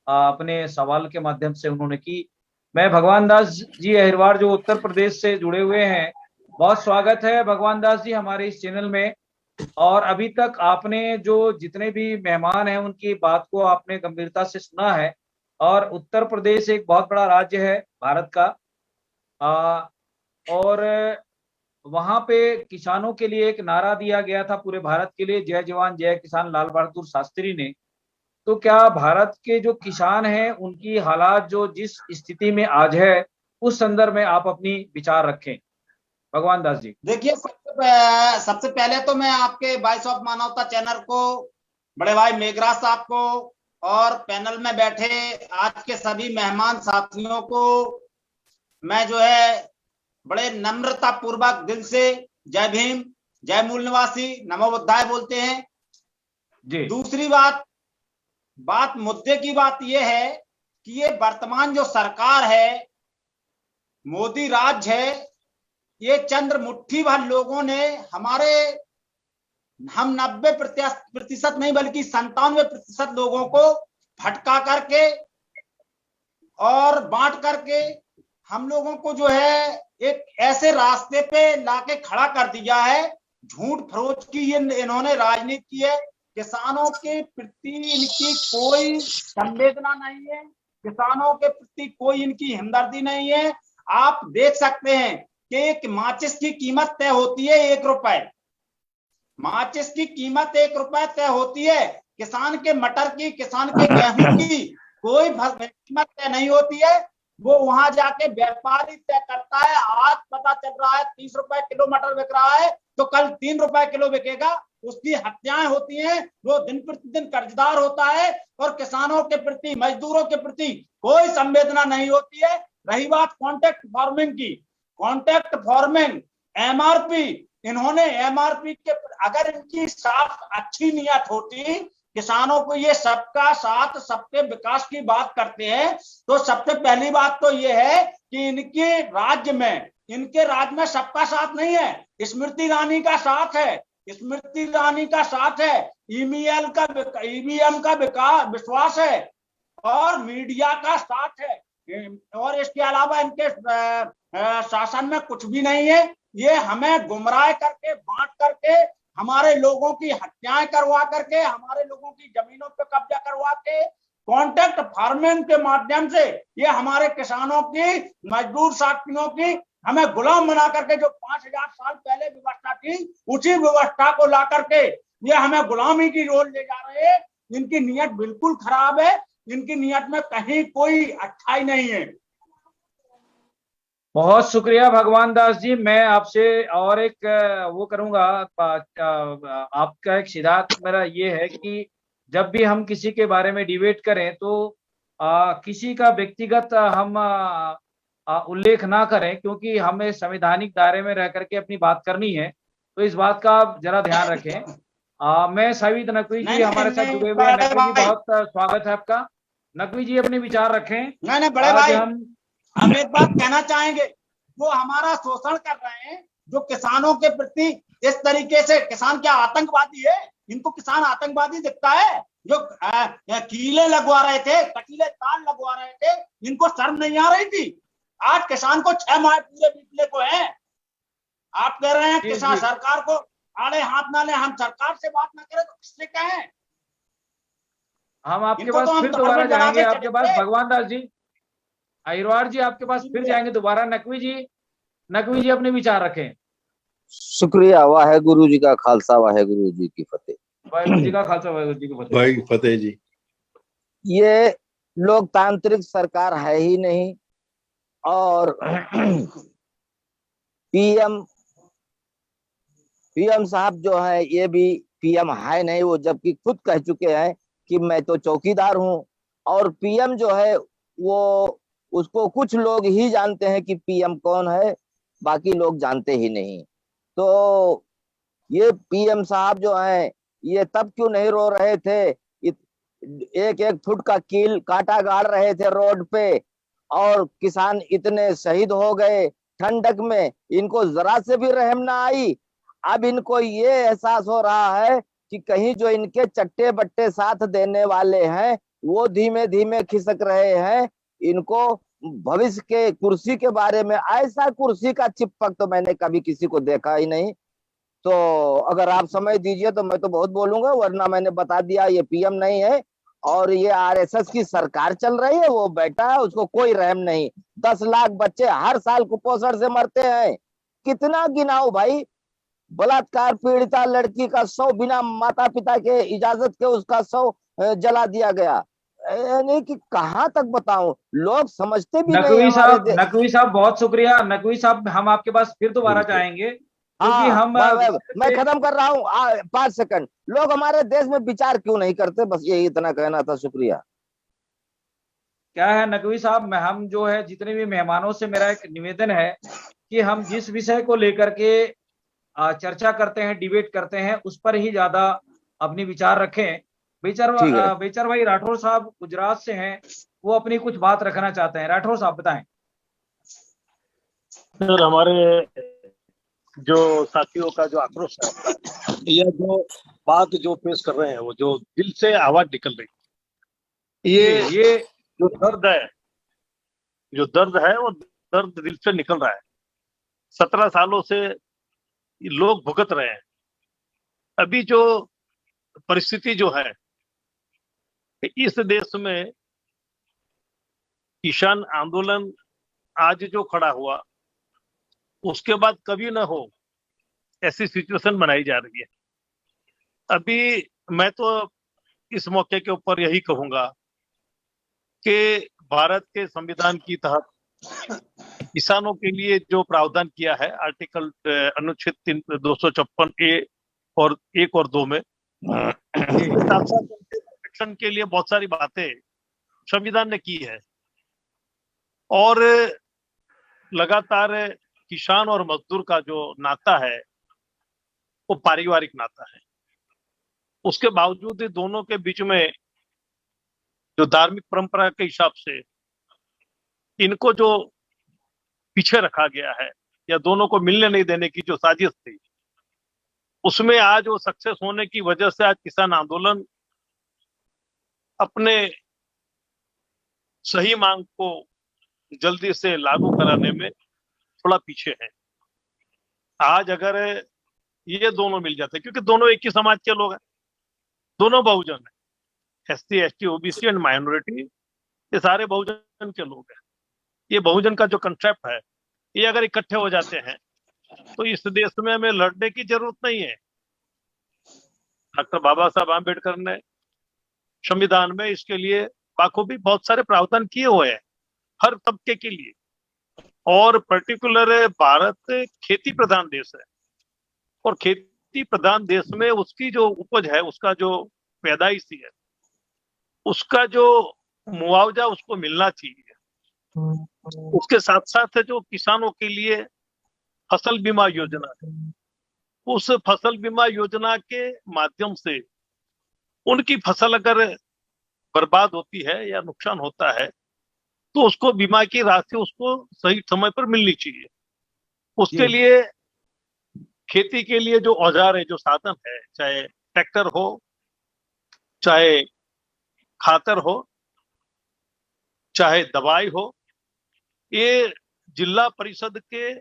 अपने सवाल के माध्यम से उन्होंने की। मैं भगवान दास जी अहिरवार जो उत्तर प्रदेश से जुड़े हुए हैं, बहुत स्वागत है भगवान दास जी हमारे इस चैनल में। और अभी तक आपने जो जितने भी मेहमान हैं उनकी बात को आपने गंभीरता से सुना है। और उत्तर प्रदेश एक बहुत बड़ा राज्य है भारत का, और वहां पे किसानों के लिए एक नारा दिया गया था पूरे भारत के लिए, जय जवान जय किसान, लाल बहादुर शास्त्री ने। तो क्या भारत के जो किसान हैं उनकी हालात जो जिस स्थिति में आज है, उस संदर्भ में आप अपनी विचार रखें भगवान दास जी। देखिए, सबसे पहले तो मैं आपके वॉइस ऑफ मानवता चैनल को, बड़े भाई मेघराज साहब को और पैनल में बैठे आज के सभी मेहमान साथियों को मैं जो है बड़े नम्रता पूर्वक दिल से जय भीम, जय मूल निवासी, नमो बुद्धाय बोलते हैं जी। दूसरी बात मुद्दे की बात यह है कि ये वर्तमान जो सरकार है, मोदी राज है, ये चंद्र मुट्ठी भर लोगों ने हम 90% नहीं बल्कि 97% लोगों को भटका करके और बांट करके हम लोगों को जो है एक ऐसे रास्ते पे लाके खड़ा कर दिया है। झूठ फरोच की ये इन्होंने राजनीति की है। किसानों के प्रति इनकी कोई संवेदना नहीं है, किसानों के प्रति कोई इनकी हमदर्दी नहीं है। आप देख सकते हैं कि एक माचिस की कीमत तय होती है 1 रुपए, माचिस की कीमत 1 रुपए तय होती है। किसान के मटर की, किसान के गेहूं की कोई कीमत तय नहीं होती है। वो वहां जाके व्यापारी तय करता है। आज पता चल रहा है 30 रुपए किलो मटर बिक रहा है, तो कल 3 रुपए किलो बिकेगा। उसकी हत्याएं होती हैं, वो दिन प्रतिदिन कर्जदार होता है, और किसानों के प्रति, मजदूरों के प्रति कोई संवेदना नहीं होती है। रही बात कॉन्ट्रैक्ट फार्मिंग की, कॉन्ट्रैक्ट फार्मिंग, एमआरपी, इन्होंने एमआरपी के, अगर इनकी साफ अच्छी नियत होती, किसानों को ये सबका साथ सबके विकास की बात करते हैं, तो सबसे पहली बात तो ये है कि इनके राज्य में सबका साथ नहीं है, स्मृति ईरानी का साथ है, स्मृति ईरानी का साथ है, ईवीएम का विश्वास है, और मीडिया का साथ है, और इसके अलावा इनके शासन में कुछ भी नहीं है। ये हमें गुमराह करके, बांट करके, हमारे लोगों की हत्याएं करवा करके, हमारे लोगों की जमीनों पे कब्जा करवा के, कॉन्ट्रैक्ट फार्मिंग के माध्यम से ये हमारे किसानों की, मजदूर साथियों की हमें गुलाम बना करके, जो 5000 साल पहले व्यवस्था थी, उसी व्यवस्था को ला करके ये हमें गुलामी की रोल ले जा रहे हैं। इनकी नीयत बिल्कुल खराब है, इनकी नीयत में कहीं कोई अच्छाई नहीं है। बहुत शुक्रिया भगवान दास जी। मैं आपसे और एक वो करूंगा, आपका एक सिद्धांत मेरा ये है कि जब भी हम किसी के बारे में डिबेट करें तो किसी का व्यक्तिगत हम उल्लेख ना करें, क्योंकि हमें संवैधानिक दायरे में रह करके अपनी बात करनी है, तो इस बात का आप जरा ध्यान रखें। मैं सवित नकवी जी हमारे साथ जुड़े हुए हैं। नकवी जी बहुत स्वागत है आपका। नकवी जी अपने विचार रखें। नहीं बड़े भाई, हम एक बात कहना चाहेंगे, वो हमारा शोषण कर रहे हैं, जो किसानों के प्रति इस तरीके से। किसान क्या आतंकवादी है? इनको किसान आतंकवादी दिखता है? जो कीले लगवा रहे थे, कटीले तार लगवा रहे थे, इनको शर्म नहीं आ रही थी? आज किसान को 6 माह पूरे बीतने को है। आप कह रहे हैं किसान सरकार को आड़े हाथ ना ले, हम सरकार से बात ना करें तो किससे कहें? हम आपके पास फिर दोबारा जाएंगे, आपके पास भगवान दास जी, अहिरवार जी आपके पास फिर जाएंगे दोबारा। नकवी जी अपने विचार रखें। शुक्रिया। वाहेगुरु जी का खालसा, वाहेगुरु जी की फतेह। वाहेगुरु जी का खालसा, वाहेगुरु जी की फतेह। भाई फतेह जी। ये लोकतांत्रिक सरकार है ही नहीं, और पीएम साहब जो है ये भी पीएम है नहीं, वो जबकि खुद कह चुके हैं कि मैं तो चौकीदार हूं। और पीएम जो है वो, उसको कुछ लोग ही जानते हैं कि पीएम कौन है, बाकी लोग जानते ही नहीं। तो ये पीएम साहब जो हैं, ये तब क्यों नहीं रो रहे थे? एक एक फुट का कील काटा गाड़ रहे थे रोड पे, और किसान इतने शहीद हो गए ठंडक में, इनको जरा से भी रहम ना आई। अब इनको ये एहसास हो रहा है कि कहीं जो इनके चट्टे बट्टे साथ देने वाले हैं वो धीमे धीमे खिसक रहे हैं। इनको भविष्य के कुर्सी के बारे में, ऐसा कुर्सी का चिपक तो मैंने कभी किसी को देखा ही नहीं। तो अगर आप समय दीजिए तो मैं तो बहुत बोलूंगा, वरना मैंने बता दिया ये पीएम नहीं है, और ये आरएसएस की सरकार चल रही है। वो बेटा है, उसको कोई रहम नहीं। 10 लाख बच्चे हर साल कुपोषण से मरते हैं। कितना गिनाओ भाई? बलात्कार पीड़िता लड़की का 100 बिना माता पिता के इजाजत के उसका 100 जला दिया गया। यानी कि कहाँ तक बताऊं, लोग समझते भी नहीं। नकवी साहब बहुत शुक्रिया। नकवी साहब हम आपके पास फिर दोबारा जाएंगे, क्योंकि हम मैं खत्म कर रहा हूँ 5 सेकंड। लोग हमारे देश में विचार क्यों नहीं करते, बस यही इतना कहना था। शुक्रिया। क्या है नकवी साहब, हम जो है जितने भी मेहमानों से मेरा एक निवेदन है कि हम जिस विषय को लेकर के चर्चा करते हैं, डिबेट करते हैं, उस पर ही ज्यादा अपनी विचार रखें। बेचर भाई राठौर साहब गुजरात से हैं, वो अपनी कुछ बात रखना चाहते हैं। राठौर साहब बताएं। सर, हमारे जो साथियों का जो आक्रोश है, यह जो बात जो पेश कर रहे हैं, वो जो दिल से आवाज निकल रही है, ये जो दर्द है वो दर्द दिल से निकल रहा है। 17 सालों से लोग भुगत रहे हैं। अभी जो परिस्थिति जो है इस देश में, किसान आंदोलन आज जो खड़ा हुआ, उसके बाद कभी ना हो ऐसी सिचुएशन बनाई जा रही है। अभी मैं तो इस मौके के ऊपर यही कहूंगा कि भारत के संविधान की तहत किसानों के लिए जो प्रावधान किया है आर्टिकल अनुच्छेद 256A और 1 और 2 में, इसके साथ साथ प्रोटेक्शन के लिए बहुत सारी बातें संविधान ने की है। और लगातार किसान और मजदूर का जो नाता है वो पारिवारिक नाता है। उसके बावजूद दोनों के बीच में जो धार्मिक परंपरा के हिसाब से इनको जो पीछे रखा गया है या दोनों को मिलने नहीं देने की जो साजिश थी, उसमें आज वो सक्सेस होने की वजह से आज किसान आंदोलन अपने सही मांग को जल्दी से लागू कराने में थोड़ा पीछे है। आज अगर ये दोनों मिल जाते, क्योंकि दोनों एक ही समाज के लोग हैं, दोनों बहुजन है, SC ST OBC and minority, ये सारे बहुजन के लोग हैं। ये बहुजन का जो कंसेप्ट है, ये अगर इकट्ठे हो जाते हैं तो इस देश में हमें लड़ने की जरूरत नहीं है। डॉक्टर बाबा साहब आम्बेडकर ने संविधान में इसके लिए बाखूबी बहुत सारे प्रावधान किए हुए हैं हर तबके के लिए। और पर्टिकुलर भारत खेती प्रधान देश है, और खेती प्रधान देश में उसकी जो उपज है, उसका जो पैदाइशी है, उसका जो मुआवजा उसको मिलना चाहिए। उसके साथ साथ जो किसानों के लिए फसल बीमा योजना है, उस फसल बीमा योजना के माध्यम से उनकी फसल अगर बर्बाद होती है या नुकसान होता है तो उसको बीमा की राशि उसको सही समय पर मिलनी चाहिए। उसके लिए खेती के लिए जो औजार है, जो साधन है, चाहे ट्रैक्टर हो, चाहे खातर हो, चाहे दवाई हो, ये जिला परिषद के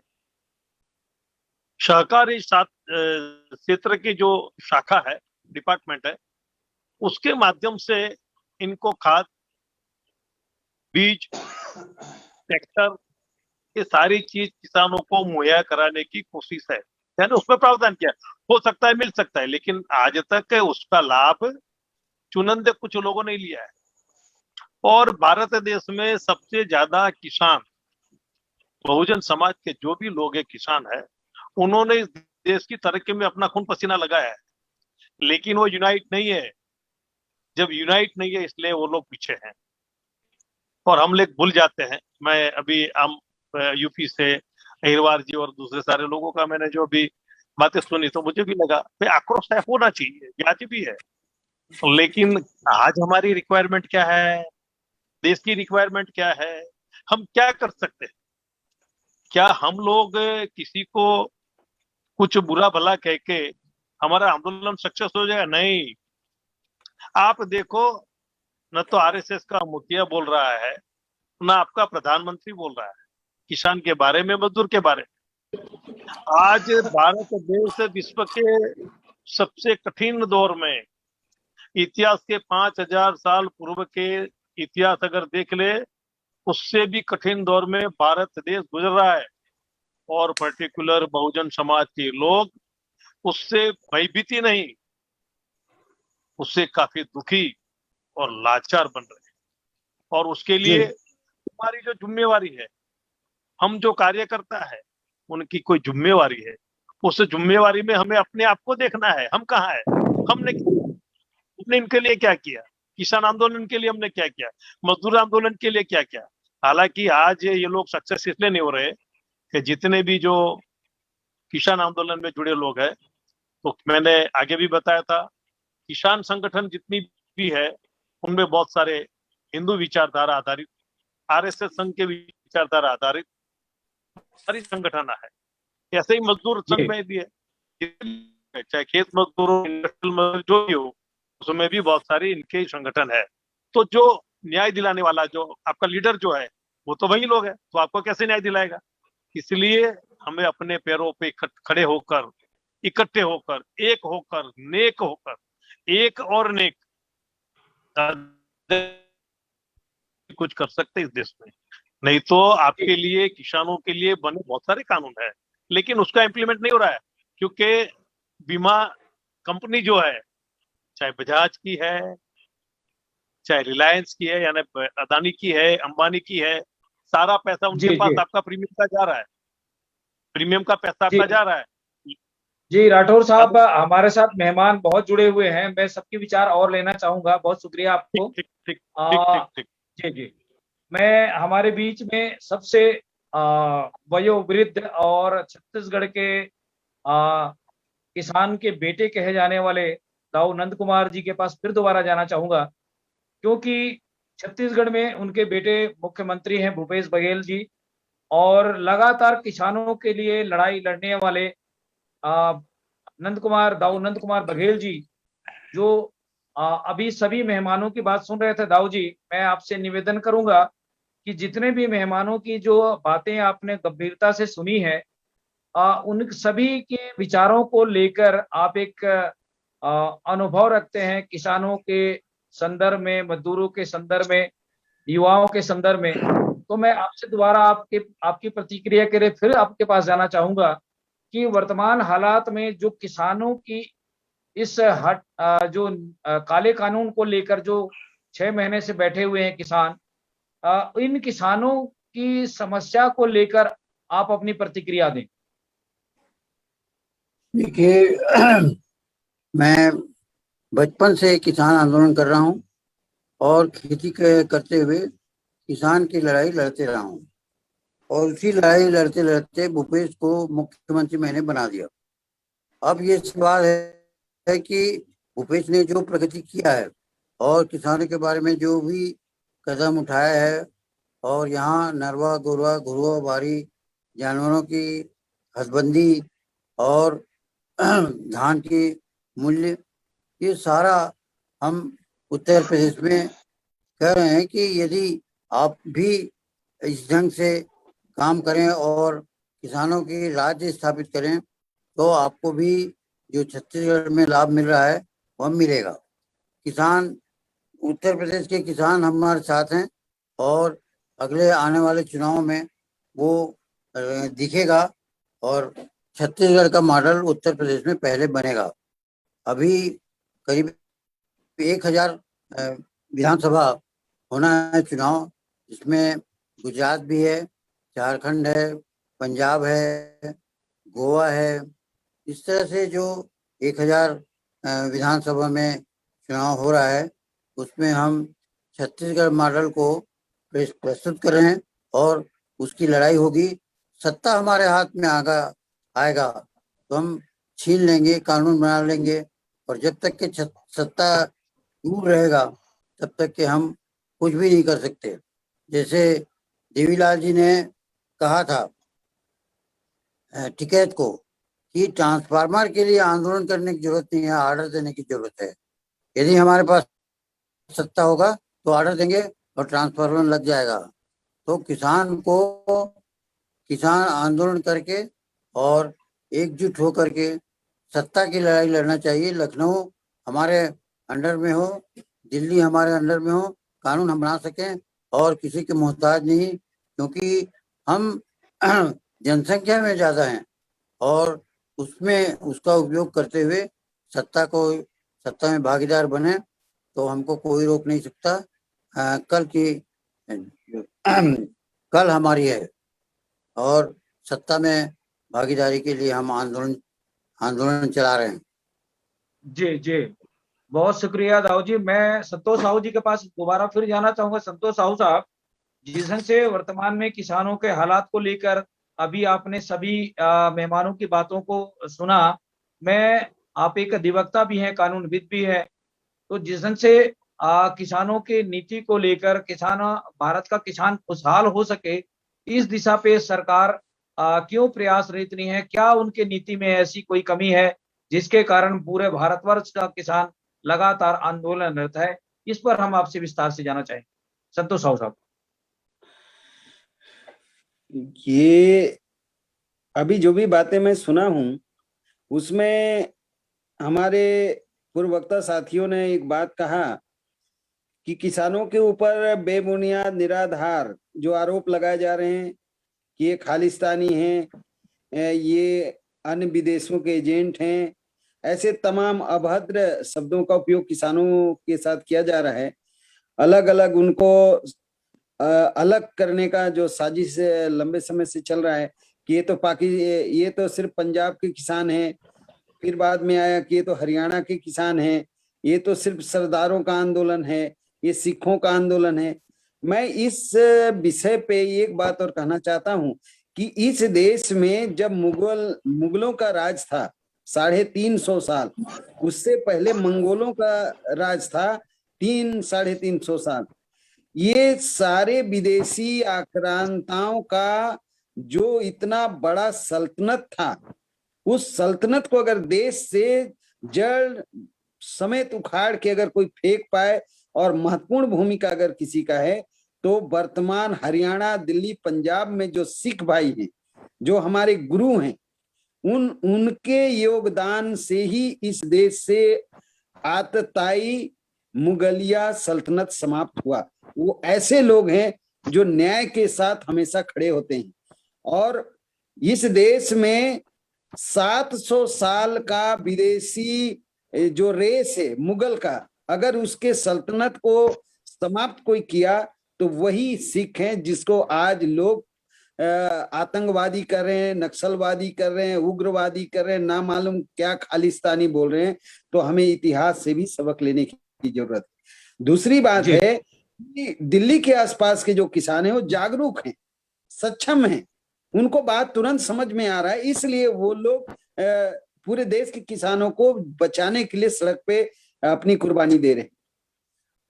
सहकारी क्षेत्र की जो शाखा है, डिपार्टमेंट है, उसके माध्यम से इनको खाद, बीज, ट्रैक्टर, ये सारी चीज किसानों को मुहैया कराने की कोशिश है। यानी उसमें प्रावधान किया, हो सकता है मिल सकता है, लेकिन आज तक उसका लाभ चुनिंदा कुछ लोगों ने लिया है। और भारत देश में सबसे ज्यादा किसान, बहुजन समाज के जो भी लोग हैं किसान है, उन्होंने इस देश की तरक्की में अपना खून पसीना लगाया है, लेकिन वो यूनाइट नहीं है। जब यूनाइट नहीं है इसलिए वो लोग पीछे हैं और हम लोग भूल जाते हैं। मैं अभी यूपी से अहिरवार जी और दूसरे सारे लोगों का मैंने जो अभी बातें सुनी तो मुझे भी लगा भाई आक्रोश है, होना चाहिए, याद भी है, लेकिन आज हमारी रिक्वायरमेंट क्या है, देश की रिक्वायरमेंट क्या है, हम क्या कर सकते हैं? क्या हम लोग किसी को कुछ बुरा भला कह के हमारा आंदोलन सक्सेस हो जाएगा? नहीं। आप देखो, न तो RSS का मुखिया बोल रहा है, न आपका प्रधानमंत्री बोल रहा है किसान के बारे में, मजदूर के बारे में। आज भारत देश विश्व के सबसे कठिन दौर में, इतिहास के 5000 साल पूर्व के इतिहास अगर देख ले, उससे भी कठिन दौर में भारत देश गुजर रहा है। और पर्टिकुलर बहुजन समाज के लोग उससे भयभीति नहीं, उससे काफी दुखी और लाचार बन रहे हैं। और उसके लिए हमारी जो जिम्मेवारी है, हम जो कार्य करता है उनकी कोई जिम्मेवारी है, उस जिम्मेवारी में हमें अपने आप को देखना है। हम कहाँ है, हमने इनके लिए क्या किया, किसान आंदोलन के लिए हमने क्या किया, मजदूर आंदोलन के लिए क्या किया। हालांकि आज ये लोग सक्सेस इसलिए नहीं हो रहे कि जितने भी जो किसान आंदोलन में जुड़े लोग हैं, तो मैंने आगे भी बताया था, किसान संगठन जितनी भी है उनमें बहुत सारे हिंदू विचारधारा आधारित, RSS संघ के विचारधारा आधारित सारी संगठन है। ऐसे ही मजदूर संघ में भी है, चाहे खेत मजदूर हो, इंडस्ट्रियल मजदूर जो भी हो, उसमें भी बहुत सारी इनके संगठन है। तो जो न्याय दिलाने वाला जो आपका लीडर जो है वो तो वही लोग है, तो आपको कैसे न्याय दिलाएगा? इसलिए हमें अपने पैरों पे खड़े होकर, इकट्ठे होकर, एक होकर, नेक होकर, एक और नेक कुछ कर सकते इस देश में। नहीं तो आपके लिए, किसानों के लिए बने बहुत सारे कानून है, लेकिन उसका इम्प्लीमेंट नहीं हो रहा है, क्योंकि बीमा कंपनी जो है, चाहे बजाज की है, चाहे रिलायंस की है, यानी अदानी की है, अंबानी की है, सारा पैसा उनके जी पास जी आपका प्रीमियम का जा रहा है, प्रीमियम का पैसा जी आपका जा रहा है। जी राठौर साहब, अब हमारे साथ मेहमान बहुत जुड़े हुए हैं, मैं सबके विचार और लेना चाहूंगा। बहुत शुक्रिया ठीक आपको। ठीक ठीक ठीक आ, ठीक ठीक जी जी मैं हमारे बीच में सबसे वयोवृद्ध और छत्तीसगढ़ के किसान के बेटे कहे जाने वाले दाऊ नंद कुमार जी के पास फिर दोबारा जाना चाहूंगा, क्योंकि छत्तीसगढ़ में उनके बेटे मुख्यमंत्री हैं भूपेश बघेल जी, और लगातार किसानों के लिए लड़ाई लड़ने वाले दाऊ नंद कुमार बघेल जी, जो अभी सभी मेहमानों की बात सुन रहे थे। दाऊ जी, मैं आपसे निवेदन करूंगा कि जितने भी मेहमानों की जो बातें आपने गंभीरता से सुनी है, उन सभी के विचारों को लेकर आप एक अनुभव रखते हैं किसानों के संदर्भ में, मजदूरों के संदर्भ में, युवाओं के संदर्भ में। तो मैं आपसे दोबारा आपकी प्रतिक्रिया के लिए फिर आपके पास जाना चाहूंगा कि वर्तमान हालात में जो किसानों की इस जो काले कानून को लेकर जो 6 महीने से बैठे हुए हैं किसान, इन किसानों की समस्या को लेकर आप अपनी प्रतिक्रिया दें। देखिए, मैं बचपन से किसान आंदोलन कर रहा हूँ और खेती करते हुए किसान की लड़ाई लड़ते रहा हूँ, और उसी लड़ाई लड़ते लड़ते भूपेश को मुख्यमंत्री मैंने बना दिया। अब ये सवाल है कि भूपेश ने जो प्रगति किया है और किसानों के बारे में जो भी कदम उठाया है, और यहाँ नरवा गोरवा घुरवा बारी जानवरों की हदबंदी और धान की मूल्य, ये सारा हम उत्तर प्रदेश में कह रहे हैं कि यदि आप भी इस ढंग से काम करें और किसानों की राज्य स्थापित करें तो आपको भी जो छत्तीसगढ़ में लाभ मिल रहा है वह मिलेगा। किसान, उत्तर प्रदेश के किसान हमारे साथ हैं और अगले आने वाले चुनाव में वो दिखेगा और छत्तीसगढ़ का मॉडल उत्तर प्रदेश में पहले बनेगा। अभी करीब 1000 विधानसभा होना है चुनाव, जिसमें गुजरात भी है, झारखंड है, पंजाब है, गोवा है। इस तरह से जो 1000 विधानसभा में चुनाव हो रहा है, उसमें हम छत्तीसगढ़ मॉडल को प्रस्तुत कर रहे हैं और उसकी लड़ाई होगी। सत्ता हमारे हाथ में आएगा तो हम छीन लेंगे, कानून बना लेंगे, और जब तक के सत्ता दूर रहेगा तब तक के हम कुछ भी नहीं कर सकते। जैसे देवीलाल जी ने कहा था टिकैत को कि ट्रांसफार्मर के लिए आंदोलन करने की जरूरत नहीं है, ऑर्डर देने की जरूरत है। यदि हमारे पास सत्ता होगा तो ऑर्डर देंगे और ट्रांसफार्मर लग जाएगा। तो किसान आंदोलन करके और एकजुट होकर के सत्ता की लड़ाई लड़ना चाहिए। लखनऊ हमारे अंडर में हो, दिल्ली हमारे अंडर में हो, कानून हम बना सकें और किसी के मोहताज नहीं, क्योंकि हम जनसंख्या में ज्यादा हैं और उसमें उसका उपयोग करते हुए सत्ता में भागीदार बने तो हमको कोई रोक नहीं सकता। कल हमारी है और सत्ता में भागीदारी के लिए हम आंदोलन चला रहे हैं। जी जी बहुत शुक्रिया दाऊ जी। मैं संतोष साहू जी के पास दोबारा फिर जाना चाहूंगा। संतोष साहू साहब, जिस ढंग से वर्तमान में किसानों के हालात को लेकर अभी आपने सभी मेहमानों की बातों को सुना, आप एक अधिवक्ता भी हैं, कानूनविद भी है, तो जिस ढंग से किसानों के नीति को लेकर भारत का किसान खुशहाल हो सके, इस दिशा पे सरकार क्यों प्रयासरत नहीं है? क्या उनके नीति में ऐसी कोई कमी है जिसके कारण पूरे भारतवर्ष का किसान लगातार आंदोलनरत है? इस पर हम आपसे विस्तार से जानना चाहेंगे संतोष साहू साहब। ये अभी जो भी बातें मैं सुना हूं उसमें हमारे पूर्व वक्ता साथियों ने एक बात कहा कि किसानों के ऊपर बेबुनियाद निराधार जो आरोप लगाए जा रहे हैं कि ये खालिस्तानी हैं, ये अन्य विदेशों के एजेंट हैं, ऐसे तमाम अभद्र शब्दों का उपयोग किसानों के साथ किया जा रहा है। अलग अलग उनको अलग करने का जो साजिश लंबे समय से चल रहा है कि ये तो सिर्फ पंजाब के किसान हैं, फिर बाद में आया कि ये तो हरियाणा के किसान हैं, ये तो सिर्फ सरदारों का आंदोलन है, ये सिखों का आंदोलन है। मैं इस विषय पे एक बात और कहना चाहता हूं कि इस देश में जब मुगलों का राज था 350 साल, उससे पहले मंगोलों का राज था 300-350 साल। ये सारे विदेशी आक्रांताओं का जो इतना बड़ा सल्तनत था, उस सल्तनत को अगर देश से जड़ समेत उखाड़ के अगर कोई फेंक पाए और महत्वपूर्ण भूमिका अगर किसी का है तो वर्तमान हरियाणा, दिल्ली, पंजाब में जो सिख भाई हैं, जो हमारे गुरु हैं, उनके योगदान से ही इस देश से आतताई मुगलिया सल्तनत समाप्त हुआ। वो ऐसे लोग हैं जो न्याय के साथ हमेशा खड़े होते हैं। और इस देश में 700 साल का विदेशी जो रेस है मुगल का, अगर उसके सल्तनत को समाप्त कोई किया तो वही सिख हैं, जिसको आज लोग आतंकवादी कर रहे हैं, नक्सलवादी कर रहे हैं, उग्रवादी कर रहे हैं, ना मालूम क्या खालिस्तानी बोल रहे हैं। तो हमें इतिहास से भी सबक लेने की जरूरत है। दूसरी बात है कि दिल्ली के आसपास के जो किसान हैं वो जागरूक हैं, सक्षम हैं, उनको बात तुरंत समझ में आ रहा है, इसलिए वो लोग पूरे देश के किसानों को बचाने के लिए सड़क पे अपनी कुर्बानी दे रहे हैं।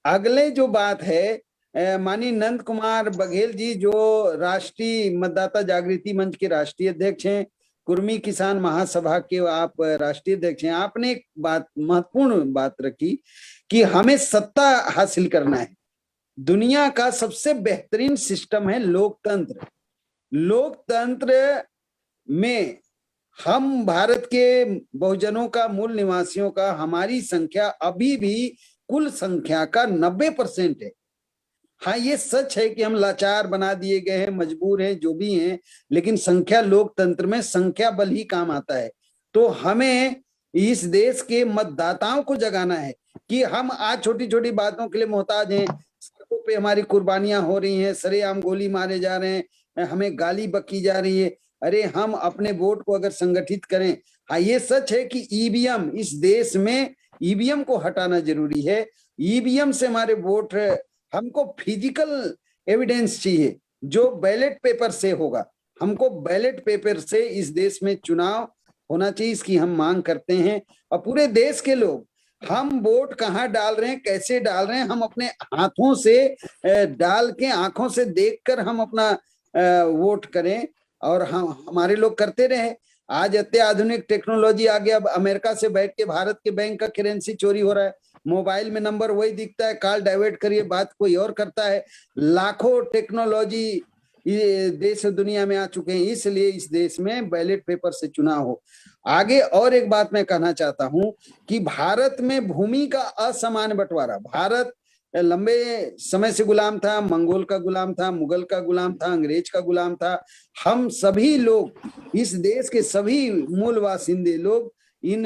अगले जो बात है, माननीय नंद कुमार बघेल जी जो राष्ट्रीय मतदाता जागृति मंच के राष्ट्रीय अध्यक्ष हैं, कुर्मी किसान महासभा के आप राष्ट्रीय अध्यक्ष हैं, आपने एक बात महत्वपूर्ण बात रखी कि हमें सत्ता हासिल करना है। दुनिया का सबसे बेहतरीन सिस्टम है लोकतंत्र। लोकतंत्र में हम भारत के बहुजनों का, मूल निवासियों का, हमारी संख्या अभी भी कुल संख्या का 90% है। हाँ, ये सच है कि हम लाचार बना दिए गए हैं, मजबूर हैं, जो भी हैं, लेकिन संख्या, लोकतंत्र में संख्या बल ही काम आता है। तो हमें इस देश के मतदाताओं को जगाना है कि हम आज छोटी छोटी बातों के लिए मोहताज हैं। सड़कों पे हमारी कुर्बानियां हो रही हैं, सरेआम गोली मारे जा रहे हैं, हमें गाली बकी जा रही है। अरे हम अपने वोट को अगर संगठित करें। हाँ, ये सच है कि ईवीएम, इस देश में ईवीएम को हटाना जरूरी है। ईवीएम से हमारे वोट, हमको फिजिकल एविडेंस चाहिए जो बैलेट पेपर से होगा। हमको बैलेट पेपर से इस देश में चुनाव होना चाहिए, इसकी हम मांग करते हैं। और पूरे देश के लोग, हम वोट कहाँ डाल रहे हैं, कैसे डाल रहे हैं, हम अपने हाथों से डाल के, आंखों से देखकर हम अपना वोट करें। और हमारे लोग करते रहे। आज अत्याधुनिक टेक्नोलॉजी आ गया, अब अमेरिका से बैठ के भारत के बैंक का करेंसी चोरी हो रहा है, मोबाइल में नंबर वही दिखता है, कॉल डाइवर्ट करिए, बात कोई और करता है। लाखों टेक्नोलॉजी ये देश और दुनिया में आ चुके हैं, इसलिए इस देश में बैलेट पेपर से चुनाव हो। आगे और एक बात मैं कहना चाहता हूं कि भारत में भूमि का असमान बंटवारा, भारत लंबे समय से गुलाम था, मंगोल का गुलाम था, मुगल का गुलाम था, अंग्रेज का गुलाम था। हम सभी लोग, इस देश के सभी मूल बासिंदे लोग इन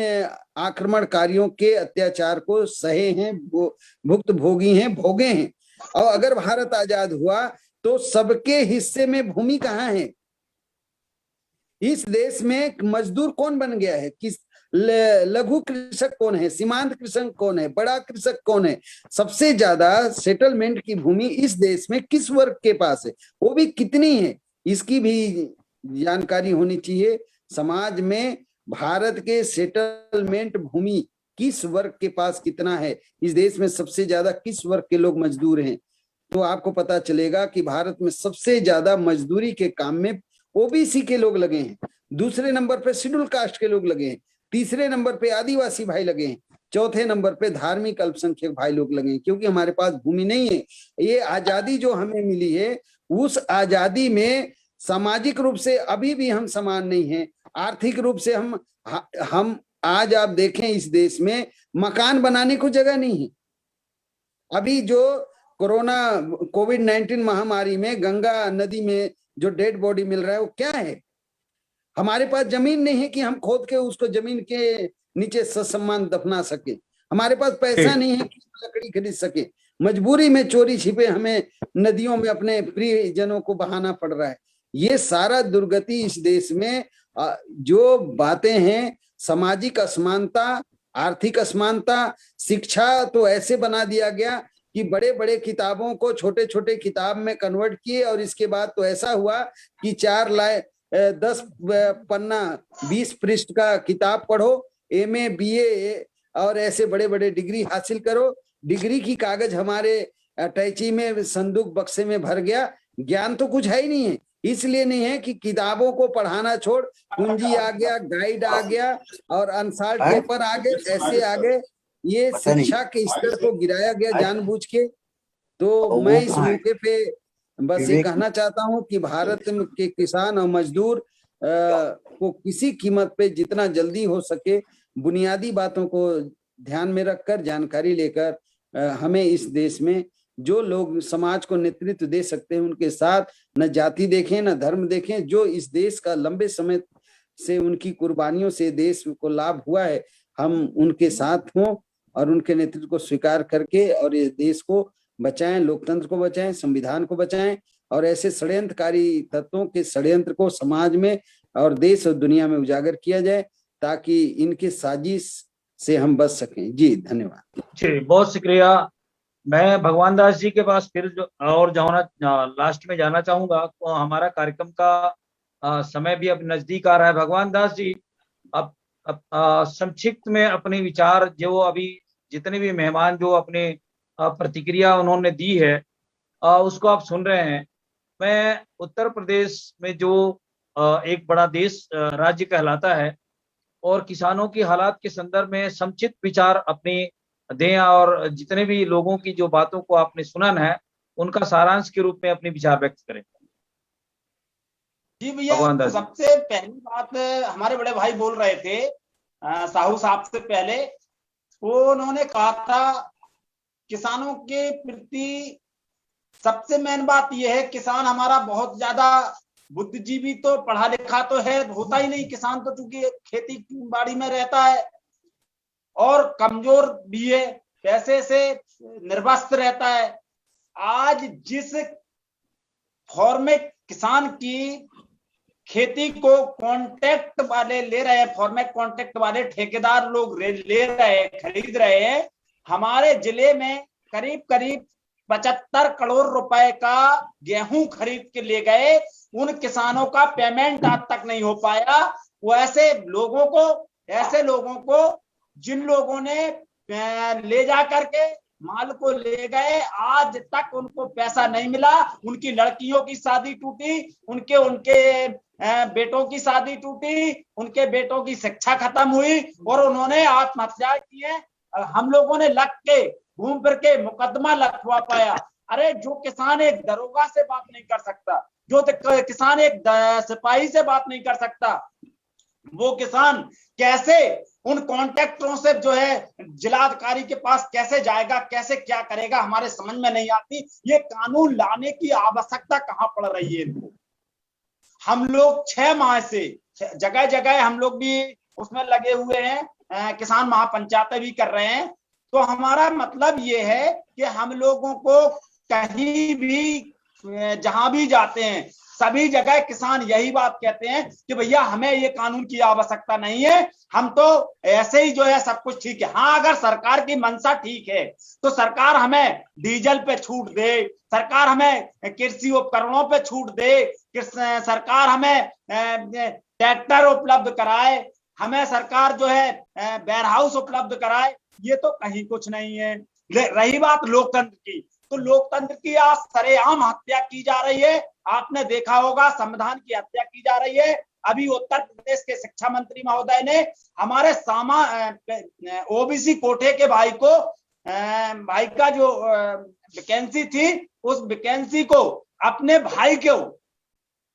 आक्रमणकारियों के अत्याचार को सहे हैं, भुक्त भोगी हैं, भोगे हैं। और अगर भारत आजाद हुआ तो सबके हिस्से में भूमि कहाँ है? इस देश में मजदूर कौन बन गया है? किस लघु कृषक कौन है? सीमांत कृषक कौन है? बड़ा कृषक कौन है? सबसे ज्यादा सेटलमेंट की भूमि इस देश में किस वर्ग के पास है, वो भी कितनी है, इसकी भी जानकारी होनी चाहिए। समाज में भारत के सेटलमेंट भूमि किस वर्ग के पास कितना है, इस देश में सबसे ज्यादा किस वर्ग के लोग मजदूर हैं, तो आपको पता चलेगा कि भारत में सबसे ज्यादा मजदूरी के काम में ओबीसी के लोग लगे हैं, दूसरे नंबर पे शेड्यूल कास्ट के लोग लगे हैं, तीसरे नंबर पे आदिवासी भाई लगे हैं, चौथे नंबर पे धार्मिक अल्पसंख्यक भाई लोग लगे हैं। क्योंकि हमारे पास भूमि नहीं है। ये आजादी जो हमें मिली है, उस आजादी में सामाजिक रूप से अभी भी हम समान नहीं हैं, आर्थिक रूप से हम आज आप देखें इस देश में मकान बनाने को जगह नहीं है। अभी जो कोविड-19 महामारी में गंगा नदी में जो डेड बॉडी मिल रहा है वो क्या है? हमारे पास जमीन नहीं है कि हम खोद के उसको जमीन के नीचे ससम्मान दफना सके। हमारे पास पैसा नहीं है कि लकड़ी खरीद सके। मजबूरी में चोरी छिपे हमें नदियों में अपने प्रियजनों को बहाना पड़ रहा है। ये सारा दुर्गति इस देश में जो बातें हैं, सामाजिक असमानता, आर्थिक असमानता, शिक्षा तो ऐसे बना दिया गया कि बड़े बड़े किताबों को छोटे छोटे किताब में कन्वर्ट किए, और इसके बाद तो ऐसा हुआ कि 10 पन्ना 20 पृष्ठ का किताब पढ़ो, MA BA और ऐसे बड़े बड़े डिग्री हासिल करो। डिग्री की कागज हमारे अटैची में संदूक बक्से में भर गया, ज्ञान तो कुछ है ही नहीं है। इसलिए नहीं है कि किताबों को पढ़ाना छोड़ पूंजी आ गया, गाइड आ गया और अनसाल्ट पेपर आ गए, ऐसे आ गए। ये शिक्षा के स्तर को गिराया गया जानबूझ के। तो मैं इस मौके पे बस ये कहना चाहता हूं कि भारत के किसान और मजदूर को किसी कीमत पे जितना जल्दी हो सके बुनियादी बातों को ध्यान में रखकर, जानकारी लेकर, हमें इस देश में जो लोग समाज को नेतृत्व दे सकते हैं उनके साथ न जाति देखें न धर्म देखें। जो इस देश का लंबे समय से उनकी कुर्बानियों से देश को लाभ हुआ है, हम उनके साथ हों और उनके नेतृत्व को स्वीकार करके और इस देश को बचाएं, लोकतंत्र को बचाएं, संविधान को बचाएं और ऐसे षड्यंत्रकारी तत्वों के षड्यंत्र को समाज में और देश और दुनिया में उजागर किया जाए ताकि इनके साजिश से हम बच सकें। जी धन्यवाद। जी बहुत शुक्रिया। मैं भगवान दास जी के पास फिर और लास्ट में जाना चाहूंगा। तो हमारा कार्यक्रम का समय भी अब नजदीक आ रहा है। भगवान दास जी अब संक्षिप्त में अपने विचार, जो अभी जितने भी मेहमान जो अपने प्रतिक्रिया उन्होंने दी है उसको आप सुन रहे हैं। मैं उत्तर प्रदेश में जो एक बड़ा देश राज्य कहलाता है और किसानों की हालात के संदर्भ में संक्षिप्त विचार अपने दें और जितने भी लोगों की जो बातों को आपने सुना है उनका सारांश के रूप में अपने विचार व्यक्त करें। जी भैया, सबसे पहली बात हमारे बड़े भाई बोल रहे थे साहू साहब से पहले, वो उन्होंने कहा था किसानों के प्रति सबसे मेन बात यह है, किसान हमारा बहुत ज्यादा बुद्धिजीवी तो पढ़ा लिखा तो है होता ही नहीं। किसान तो चूंकि खेती बाड़ी में रहता है और कमजोर भी है, पैसे से निर्वस्त्र रहता है। आज जिस फॉर्म में किसान की खेती को कॉन्ट्रैक्ट वाले ले रहे हैं, फॉर्मेट कॉन्ट्रैक्ट वाले ठेकेदार लोग ले रहे हैं, खरीद रहे हैं। हमारे जिले में करीब करीब 75 करोड़ रुपए का गेहूं खरीद के ले गए, उन किसानों का पेमेंट आज तक नहीं हो पाया। वो ऐसे लोगों को जिन लोगों ने ले जा करके माल को ले गए, आज तक उनको पैसा नहीं मिला। उनकी लड़कियों की शादी टूटी, उनके बेटों की शादी टूटी, उनके बेटों की शिक्षा खत्म हुई और उन्होंने आत्महत्या की है। हम लोगों ने लग के घूम फिर के मुकदमा लखवा पाया। अरे जो किसान एक दरोगा से बात नहीं कर सकता, जो किसान एक सिपाही से बात नहीं कर सकता, वो किसान कैसे उन कॉन्ट्रैक्टरों से जो है जिलाधिकारी के पास कैसे जाएगा, कैसे क्या करेगा, हमारे समझ में नहीं आती। ये कानून लाने की आवश्यकता कहाँ पड़ रही है इनको। हम लोग 6 माह से जगह जगह हम लोग भी उसमें लगे हुए हैं, किसान महापंचायतें भी कर रहे हैं। तो हमारा मतलब ये है कि हम लोगों को कहीं भी जहां भी जाते हैं सभी जगह किसान यही बात कहते हैं कि भैया हमें ये कानून की आवश्यकता नहीं है, हम तो ऐसे ही जो है सब कुछ ठीक है। हाँ, अगर सरकार की मंशा ठीक है तो सरकार हमें डीजल पे छूट दे, सरकार हमें कृषि उपकरणों पे छूट दे, सरकार हमें ट्रैक्टर उपलब्ध कराए, हमें सरकार जो है वेयरहाउस उपलब्ध कराए। ये तो कहीं कुछ नहीं है। रही बात लोकतंत्र की, तो लोकतंत्र की आज सरेआम हत्या की जा रही है। आपने देखा होगा संविधान की हत्या की जा रही है। अभी उत्तर प्रदेश के शिक्षा मंत्री महोदय ने हमारे ओबीसी कोटे के भाई का जो वैकेंसी थी, उस वैकेंसी को अपने भाई को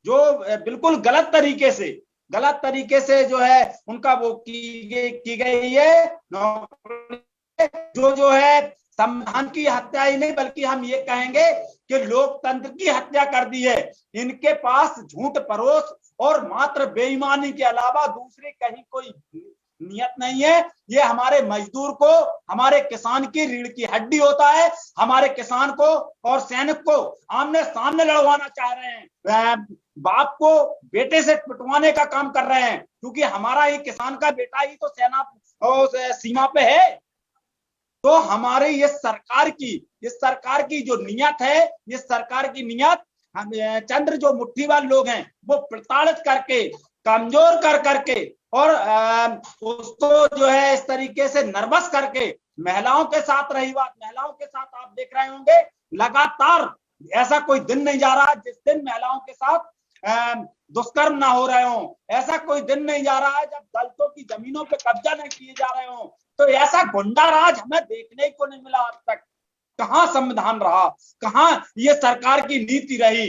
जो बिल्कुल गलत तरीके से जो है उनका वो की गई है जो है संविधान की हत्या ही नहीं बल्कि हम ये कहेंगे कि लोकतंत्र की हत्या कर दी है। इनके पास झूठ परोस और मात्र बेईमानी के अलावा दूसरी कहीं कोई नियत नहीं है। ये हमारे मजदूर को, हमारे किसान की रीढ़ की हड्डी होता है। हमारे किसान को और सैनिक को आमने सामने लड़वाना चाह रहे हैं, बाप को बेटे से पिटवाने का काम कर रहे हैं, क्योंकि हमारा ही किसान का बेटा ही तो सेना और सीमा पे है। तो हमारे ये सरकार की जो नियत है, ये सरकार की नियत चंद्र जो मुट्ठीवाल लोग हैं वो प्रताड़ित करके, कमजोर कर करके और उसको जो है इस तरीके से नर्वस करके महिलाओं के साथ रही बात, महिलाओं के साथ आप देख रहे होंगे लगातार ऐसा कोई दिन नहीं जा रहा जिस दिन महिलाओं के साथ दुष्कर्म ना हो रहे हो। ऐसा कोई दिन नहीं जा रहा है जब दलितों की जमीनों पे कब्जा नहीं किए जा रहे हो। तो ऐसा गुंडा राज हमें देखने को नहीं मिला आज तक। कहाँ संविधान रहा, कहाँ ये सरकार की नीति रही,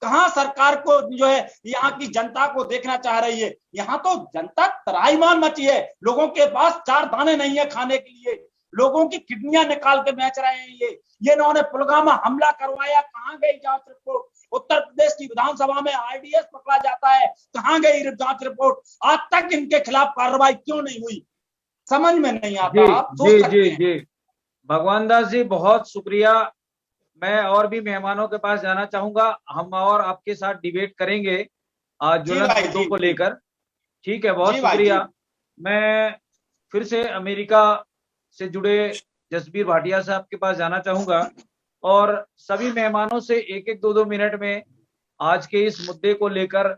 कहाँ सरकार को जो है यहाँ की जनता को देखना चाह रही है। यहाँ तो जनता त्राहिमाम मची है, लोगों के पास 4 दाने नहीं है खाने के लिए, लोगों की किडनियां निकाल के बेच रहे हैं। ये इन्होंने पुलवामा हमला करवाया, कहाँ गई जांच रिपोर्ट? उत्तर प्रदेश की विधानसभा में आरडीएक्स पकड़ा जाता है, कहाँ गई जांच रिपोर्ट? आज तक इनके खिलाफ कार्रवाई क्यों नहीं हुई, समझ में नहीं आता। आप सोच सकते हैं। जी भगवान दास जी, बहुत शुक्रिया। मैं और भी मेहमानों के पास जाना चाहूंगा, हम और आपके साथ डिबेट करेंगे ज्वलंत मुद्दों को लेकर। ठीक है, बहुत शुक्रिया। मैं फिर से अमेरिका से जुड़े जसबीर भाटिया साहब के पास जाना चाहूंगा और सभी मेहमानों से 1-2 मिनट में आज के इस मुद्दे को लेकर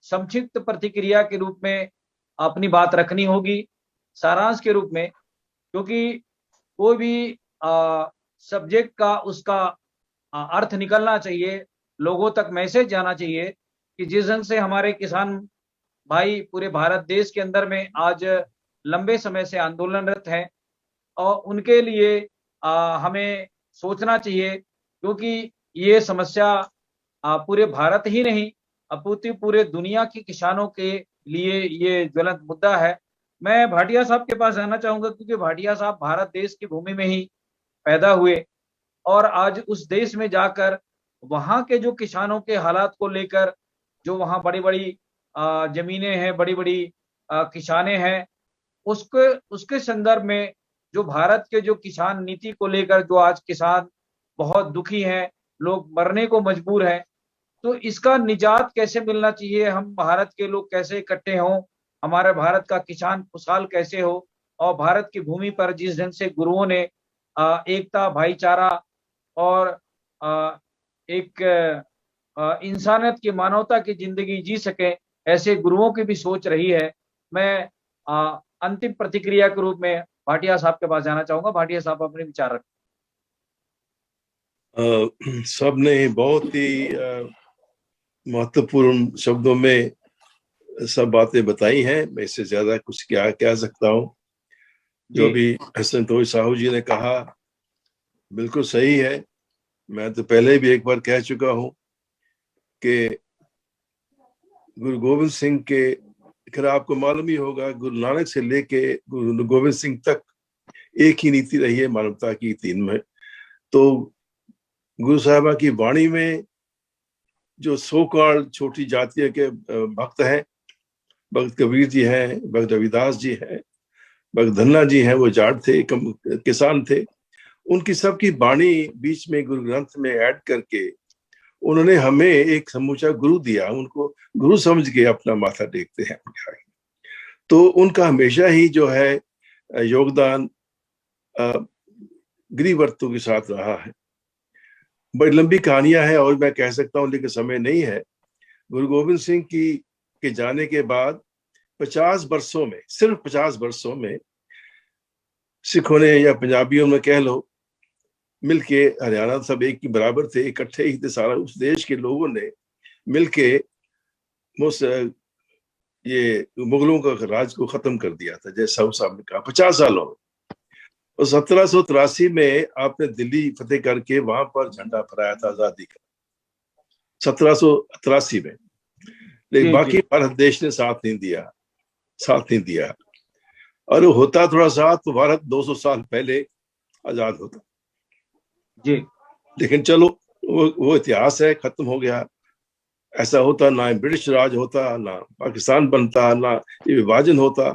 संक्षिप्त प्रतिक्रिया के रूप में अपनी बात रखनी होगी, सारांश के रूप में, क्योंकि कोई भी सब्जेक्ट का उसका अर्थ निकलना चाहिए, लोगों तक मैसेज जाना चाहिए कि जिस ढंग से हमारे किसान भाई पूरे भारत देश के अंदर में आज लंबे समय से आंदोलनरत हैं और उनके लिए हमें सोचना चाहिए, क्योंकि ये समस्या पूरे भारत ही नहीं अपूर्ति पूरे दुनिया की किसानों के लिए ये ज्वलंत मुद्दा है। मैं भाटिया साहब के पास जाना चाहूंगा, क्योंकि भाटिया साहब भारत देश की भूमि में ही पैदा हुए और आज उस देश में जाकर वहाँ के जो किसानों के हालात को लेकर, जो वहाँ बड़ी बड़ी जमीनें हैं, बड़ी बड़ी किसानें हैं, उसके संदर्भ में जो भारत के जो किसान नीति को लेकर जो आज किसान बहुत दुखी हैं, लोग मरने को मजबूर हैं, तो इसका निजात कैसे मिलना चाहिए, हम भारत के लोग कैसे इकट्ठे हों, हमारे भारत का किसान खुशहाल कैसे हो, और भारत की भूमि पर जिस ढंग से गुरुओं ने एकता, भाईचारा और एक इंसानियत की, मानवता की जिंदगी जी सके, ऐसे गुरुओं की भी सोच रही है। मैं अंतिम प्रतिक्रिया के रूप में भाटिया साहब के पास जाना चाहूंगा। भाटिया साहब अपने विचार रखें। सबने बहुत ही महत्वपूर्ण शब्दों में सब बातें बताई हैं। मैं इससे ज्यादा कुछ क्या कह सकता हूँ। जो भी संतोष साहू जी ने कहा बिल्कुल सही है। मैं तो पहले भी एक बार कह चुका हूँ कि गुरु गोविंद सिंह के, फिर आपको मालूम ही होगा, गुरु नानक से लेके गुरु गोविंद सिंह तक एक ही नीति रही है मानवता की 3 में। तो गुरु साहिबा की वाणी में जो सो-कॉल्ड छोटी जातियों के भक्त हैं, भक्त कबीर जी हैं, भक्त रविदास जी हैं, भक्त धन्ना जी हैं, वो जाट थे, किसान थे, उनकी सबकी वाणी बीच में गुरु ग्रंथ में ऐड करके उन्होंने हमें एक समूचा गुरु दिया। उनको गुरु समझ के अपना माथा टेकते हैं। तो उनका हमेशा ही जो है योगदान गृहवस्तु के साथ रहा है। बड़ी लंबी कहानियां हैं और मैं कह सकता हूं, लेकिन समय नहीं है। गुरु गोविंद सिंह के जाने के बाद 50 वर्षों में, सिर्फ 50 वर्षों में सिखों ने या पंजाबियों में कह लो मिलके, हरियाणा सब एक ही बराबर थे, इकट्ठे ही थे, सारा उस देश के लोगों ने मिलके ये मुगलों का राज को खत्म कर दिया था, जैसे साहू साहब ने कहा 50 सालों में। और 1783 में आपने दिल्ली फतेह करके वहां पर झंडा फहराया था आजादी का, 1783 में। लेकिन बाकी भारत देश ने साथ नहीं दिया। और होता थोड़ा सा तो भारत 200 साल पहले आजाद होता जी। लेकिन चलो वो इतिहास है, खत्म हो गया। ऐसा होता ना ब्रिटिश राज होता, ना पाकिस्तान बनता, ना ये विभाजन होता।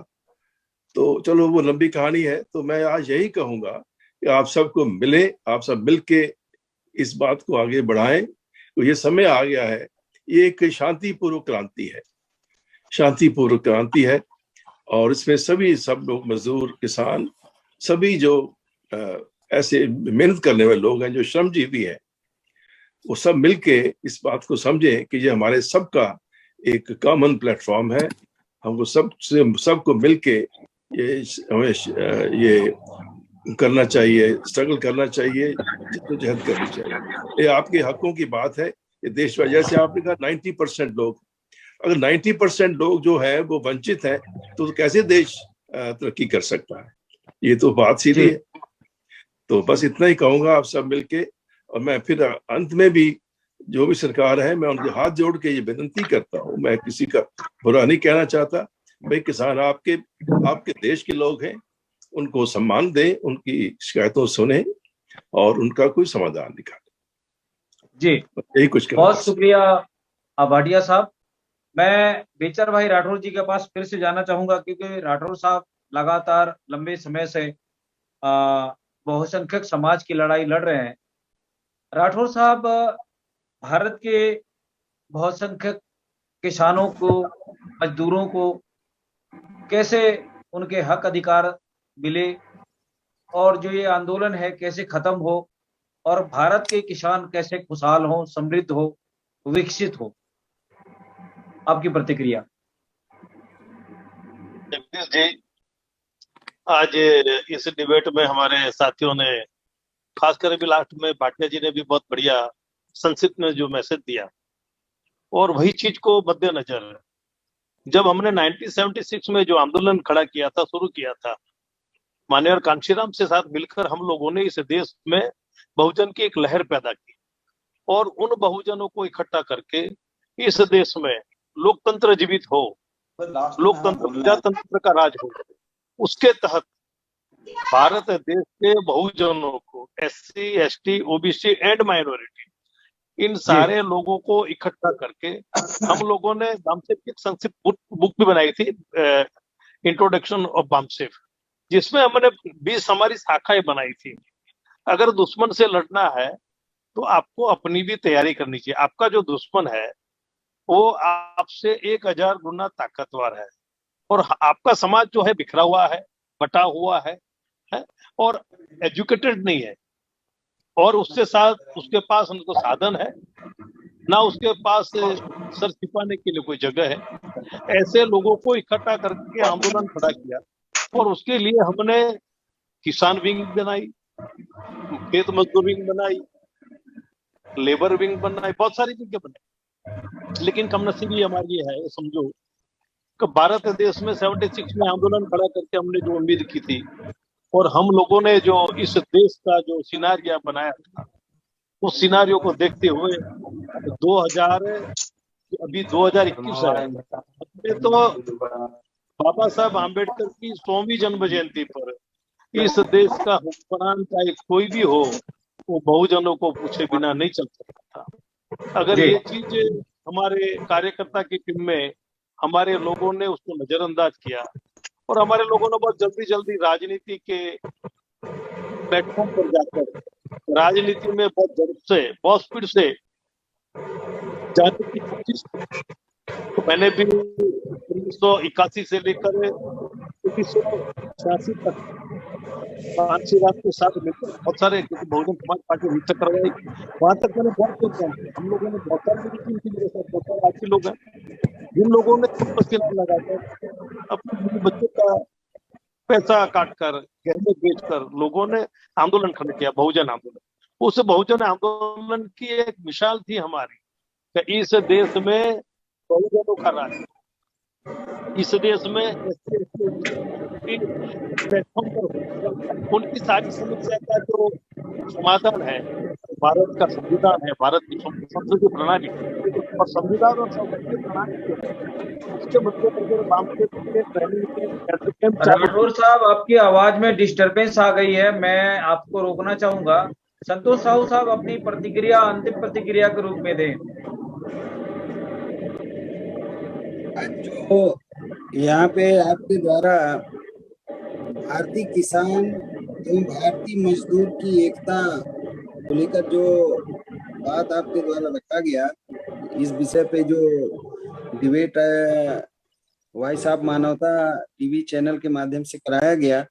तो चलो वो लंबी कहानी है। तो मैं आज यही कहूंगा कि आप सबको मिले, आप सब मिलके इस बात को आगे बढ़ाएं। तो ये समय आ गया है, ये एक शांतिपूर्व क्रांति है, शांतिपूर्व क्रांति है। और इसमें सब लोग, मजदूर, किसान, सभी जो ऐसे मेहनत करने वाले लोग हैं, जो श्रमजीवी हैं, वो सब मिलके इस बात को समझें कि ये हमारे सबका एक कॉमन प्लेटफॉर्म है। हमको सबको मिलके ये करना चाहिए, स्ट्रगल करना चाहिए, जिद्दोजहद करनी चाहिए। ये आपके हकों की बात है। ये देश में, जैसे आपने कहा 90% लोग, अगर 90% लोग जो है वो वंचित हैं, तो कैसे देश तरक्की कर सकता है? ये तो बात सीधी है। तो बस इतना ही कहूंगा आप सब मिलके। और मैं फिर अंत में भी जो भी सरकार है, मैं उनके हाथ जोड़ के ये विनती करता हूँ, मैं किसी का बुरा नहीं कहना चाहता भाई। किसान आपके देश के लोग हैं, उनको सम्मान दें, उनकी शिकायतों सुने और उनका कोई समाधान निकालें। जी, यही कुछ बहुत शुक्रिया भाटिया साहब। मैं बेचर भाई राठौर जी के पास फिर से जाना चाहूंगा, क्योंकि राठौर साहब लगातार लंबे समय से बहुसंख्यक समाज की लड़ाई लड़ रहे हैं। राठौर साहब, भारत के बहुसंख्यक किसानों को, मजदूरों को कैसे उनके हक अधिकार मिले, और जो ये आंदोलन है कैसे खत्म हो, और भारत के किसान कैसे खुशहाल हो, समृद्ध हो, विकसित हो? आपकी प्रतिक्रिया। जगदीश जी, आज इस डिबेट में हमारे साथियों ने, खासकर भी लास्ट में भाटिया जी ने भी बहुत बढ़िया संक्षिप्त में जो मैसेज दिया, और वही चीज को मद्देनजर जब हमने 1976 में जो आंदोलन खड़ा किया था, शुरू किया था, माननीय कांशीराम से साथ मिलकर हम लोगों ने इस देश में बहुजन की एक लहर पैदा की, और उन बहुजनों को इकट्ठा करके इस देश में लोकतंत्र जीवित हो, लोकतंत्र, प्रजातंत्र का राज हो। उसके तहत भारत देश के बहुजनों को, SC, ST, OBC and minority, इन सारे लोगों को इकट्ठा करके हम लोगों ने बामसेफ की एक संक्षिप्त बुक भी बनाई थी, इंट्रोडक्शन ऑफ बामसेफ, जिसमें हमने 20 हमारी शाखाएं बनाई थी। अगर दुश्मन से लड़ना है तो आपको अपनी भी तैयारी करनी चाहिए। आपका जो दुश्मन है वो आपसे 1000 गुना ताकतवर है, और आपका समाज जो है बिखरा हुआ है, बटा हुआ है और एजुकेटेड नहीं है, और उसके साथ उसके पास न तो साधन है, ना उसके पास सर छिपाने के लिए कोई जगह है। ऐसे लोगों को इकट्ठा करके आंदोलन खड़ा किया, और उसके लिए हमने किसान विंग बनाई, खेत मजदूर विंग बनाई, लेबर विंग बनाई, बहुत सारी विंग बनाई। लेकिन कमनसीबी हमारी है, समझो कि भारत देश में 76 में आंदोलन खड़ा करके हमने जो उम्मीद की थी, और हम लोगों ने जो इस देश का जो सिनारिया बनाया था, उस सिनारियो को देखते हुए 2021 है तो बाबा साहब आम्बेडकर की 100वीं जन्म जयंती पर इस देश का हुक्मरान चाहे कोई भी हो, वो बहुजनों को पूछे बिना नहीं चल सकता था। अगर ये चीज हमारे कार्यकर्ता की टीम में हमारे लोगों ने उसको नजरअंदाज किया, और हमारे लोगों ने बहुत जल्दी राजनीति के प्लेटफॉर्म पर जाकर राजनीति में बहुत जल्द से, बहुत स्पीड से जाने की कोशिश की। तो मैंने भी 1981 से लेकर 1986 तक कांशीराम के साथ मिलकर बहुत सारे, क्योंकि बहुजन समाज पार्टी मिलकर करवाई, वहां तक मैंने बहुत कुछ किया। हम लोगों ने बहुत सारी मीटिंग की, मेरे साथ बहुत सारे अच्छे लोग हैं जिन लोगों ने पसीना लगाकर अपने बच्चों का पैसा काटकर, गहने बेचकर लोगों ने आंदोलन खड़ा किया, बहुजन आंदोलन। उस बहुजन आंदोलन की एक मिसाल थी हमारी कि इस देश में बहुजनों का राज, इस देश में प्लेटफॉर्म पर उनकी सारी समस्या का जो समाधान है, भारत का संविधान है, भारत की संसदीय प्रणाली, और संविधान और संसदीय प्रणाली उसके मुद्दे पर राठौर साहब, आपकी आवाज में डिस्टरबेंस आ गई है, मैं आपको रोकना चाहूंगा। संतोष साहू साहब अपनी प्रतिक्रिया अंतिम प्रतिक्रिया के रूप में दें। जो यहाँ पे आपके द्वारा भारतीय किसान एवं भारतीय मजदूर की एकता को लेकर जो बात आपके द्वारा रखा गया, इस विषय पे जो डिबेट वॉइस ऑफ मानवता टीवी चैनल के माध्यम से कराया गया,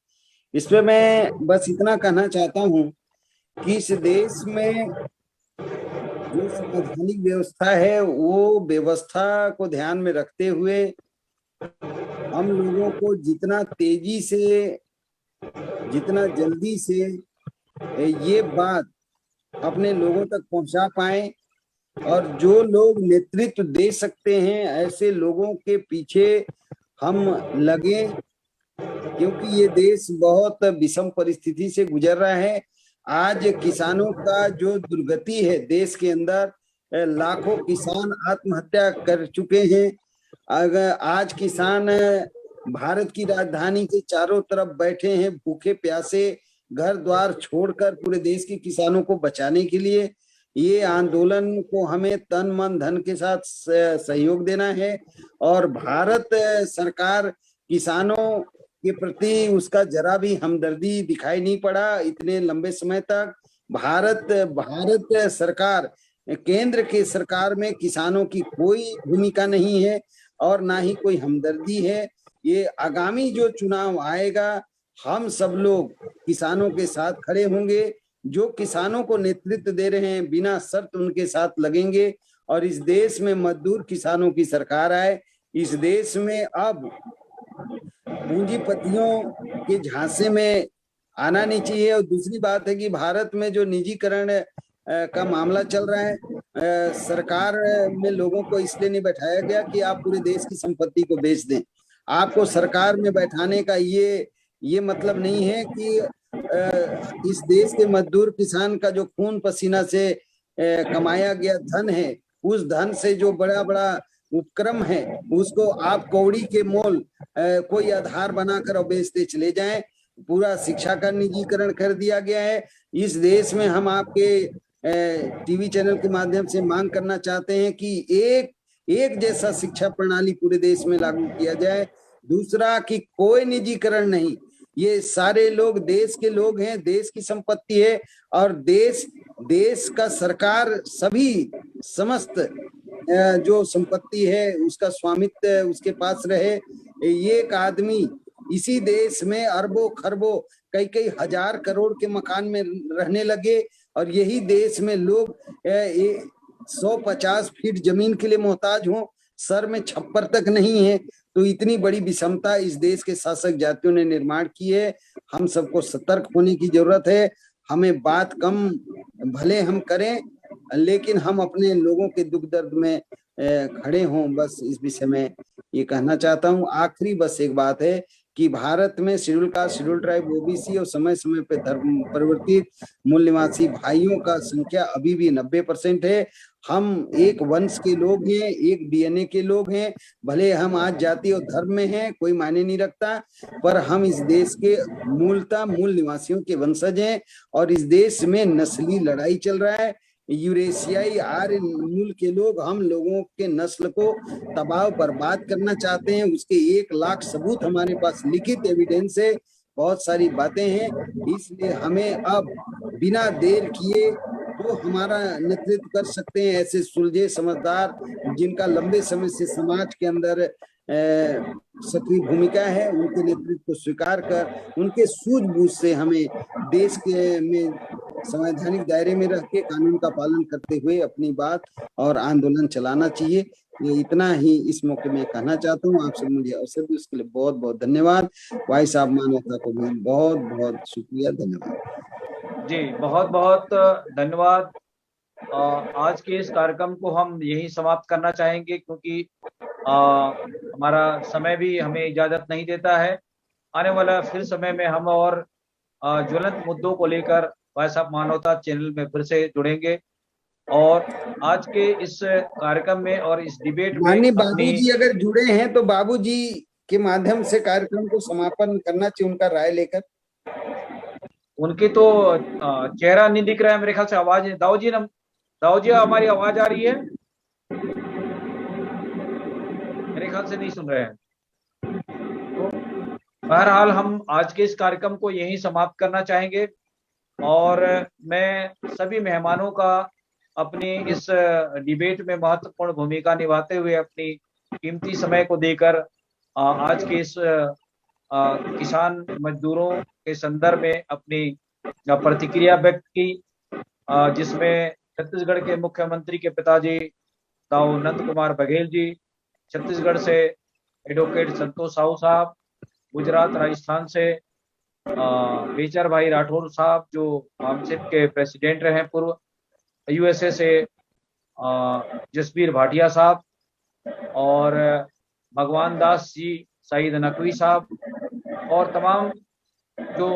इसमें मैं बस इतना कहना चाहता हूँ कि इस देश में जो संवैधानिक व्यवस्था है, वो व्यवस्था को ध्यान में रखते हुए हम लोगों को जितना तेजी से, जितना जल्दी से ये बात अपने लोगों तक पहुंचा पाए, और जो लोग नेतृत्व दे सकते हैं ऐसे लोगों के पीछे हम लगे, क्योंकि ये देश बहुत विषम परिस्थिति से गुजर रहा है। आज किसानों का जो दुर्गति है देश के अंदर, लाखों किसान आत्महत्या कर चुके हैं। अगर आज किसान भारत की राजधानी के चारों तरफ बैठे हैं भूखे प्यासे, घर द्वार छोड़कर पूरे देश के किसानों को बचाने के लिए। ये आंदोलन को हमें तन मन धन के साथ सहयोग देना है, और भारत सरकार किसानों के प्रति उसका जरा भी हमदर्दी दिखाई नहीं पड़ा इतने लंबे समय तक। भारत सरकार, केंद्र के सरकार में किसानों की कोई भूमिका नहीं है और ना ही कोई हमदर्दी है। ये आगामी जो चुनाव आएगा, हम सब लोग किसानों के साथ खड़े होंगे, जो किसानों को नेतृत्व दे रहे हैं बिना शर्त उनके साथ लगेंगे, और इस देश में मजदूर किसानों की सरकार आए। इस देश में अब पूंजीपतियों के झांसे में आना नहीं चाहिए। और दूसरी बात है कि भारत में जो निजीकरण का मामला चल रहा है, सरकार में लोगों को इसलिए नहीं बैठाया गया कि आप पूरे देश की संपत्ति को बेच दें। आपको सरकार में बैठाने का ये मतलब नहीं है कि इस देश के मजदूर किसान का जो खून पसीना से कमाया गया धन है, उस धन से जो बड़ा बड़ा उपक्रम है, उसको आप कौड़ी के मोल कोई आधार बनाकर और बेचते चले जाएं। पूरा शिक्षा का निजीकरण कर दिया गया है। इस देश में हम आपके टीवी चैनल के माध्यम से मांग करना चाहते हैं कि एक जैसा शिक्षा प्रणाली पूरे देश में लागू किया जाए। दूसरा कि कोई निजीकरण नहीं, ये सारे लोग देश के लोग हैं, देश की संपत्ति है, और देश का सरकार सभी समस्त जो संपत्ति है उसका स्वामित्व उसके पास रहे। ये एक आदमी इसी देश में अरबों खरबों कई हजार करोड़ के मकान में रहने लगे, और यही देश में लोग 150 फीट जमीन के लिए मोहताज हों, सर में छप्पर तक नहीं है। तो इतनी बड़ी विषमता इस देश के शासक जातियों ने निर्माण की है। हम सबको सतर्क होने की जरूरत है। हमें बात कम भले हम करें, लेकिन हम अपने लोगों के दुख दर्द में खड़े हों। बस इस विषय में ये कहना चाहता हूँ। आखिरी बस एक बात है कि भारत में schedule caste, schedule tribe, OBC और समय समय पे धर्म परिवर्तित मूल निवासी भाइयों का संख्या अभी भी 90% है। हम एक वंश के लोग हैं, एक डीएनए के लोग हैं। भले हम आज जाति और धर्म में हैं, कोई मायने नहीं रखता, पर हम इस देश के मूल निवासियों के वंशज हैं। और इस देश में नस्ली लड़ाई चल रहा है। यूरेशियाई आर्य मूल के लोग हम लोगों के नस्ल को तबाह बर्बाद करना चाहते हैं। उसके 1 लाख सबूत हमारे पास लिखित एविडेंस है, बहुत सारी बातें हैं। इसलिए हमें अब बिना देर किए जो हमारा नेतृत्व कर सकते हैं, ऐसे सुलझे समझदार जिनका लंबे समय से समाज के अंदर सक्रिय भूमिका है, उनके नेतृत्व को स्वीकार कर उनके सूझबूझ से हमें देश के में संवैधानिक दायरे में रह के कानून का पालन करते हुए अपनी बात और आंदोलन चलाना चाहिए। ये इतना ही इस मौके में कहना चाहता हूँ। आपसे मुझे अवसर दी उसके लिए बहुत बहुत धन्यवाद। वॉइस ऑफ मानवता को भी बहुत बहुत शुक्रिया, धन्यवाद जी। बहुत बहुत धन्यवाद। आज के इस कार्यक्रम को हम यही समाप्त करना चाहेंगे, क्योंकि हमारा समय भी हमें इजाजत नहीं देता है। आने वाला फिर समय में हम और ज्वलंत मुद्दों को लेकर वॉइस ऑफ मानवता चैनल में फिर से जुड़ेंगे। और आज के इस कार्यक्रम में और इस डिबेट में माननीय बाबूजी अगर जुड़े हैं तो बाबूजी के माध्यम से कार्यक्रम को समापन करना चाहिए, उनका राय लेकर। उनकी तो चेहरा नहीं दिख रहा है, मेरे ख्याल से आवाज है। दाऊ जी हमारी आवाज आ रही है? मेरे ख्याल से नहीं सुन रहे हैं। बहरहाल हम आज के इस कार्यक्रम को यहीं समाप्त करना चाहेंगे और मैं सभी मेहमानों का अपनी इस डिबेट में महत्वपूर्ण भूमिका निभाते हुए अपनी कीमती समय को देकर आज के इस किसान मजदूरों के संदर्भ में अपनी प्रतिक्रिया व्यक्त की, जिसमें छत्तीसगढ़ के मुख्यमंत्री के पिताजी दाऊ नंद कुमार बघेल जी, छत्तीसगढ़ से एडवोकेट संतोष साहू साहब, गुजरात राजस्थान से बेचर भाई राठौर साहब जो बामसेप के प्रेसिडेंट रहे पूर्व, यूएसए से जसबीर भाटिया साहब और भगवान दास जी सईद नकवी साहब और तमाम जो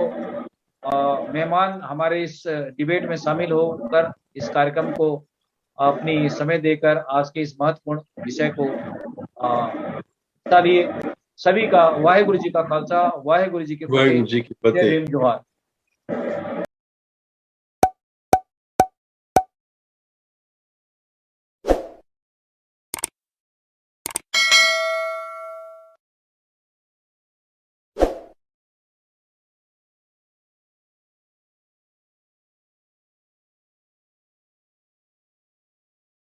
मेहमान हमारे इस डिबेट में शामिल होकर इस कार्यक्रम को अपनी समय देकर आज के इस महत्वपूर्ण विषय को लिए सभी का वाहेगुरु जी का खालसा, वाहेगुरु जी की वाहेगुरु जी की फतेह। जय भीम, जोहार।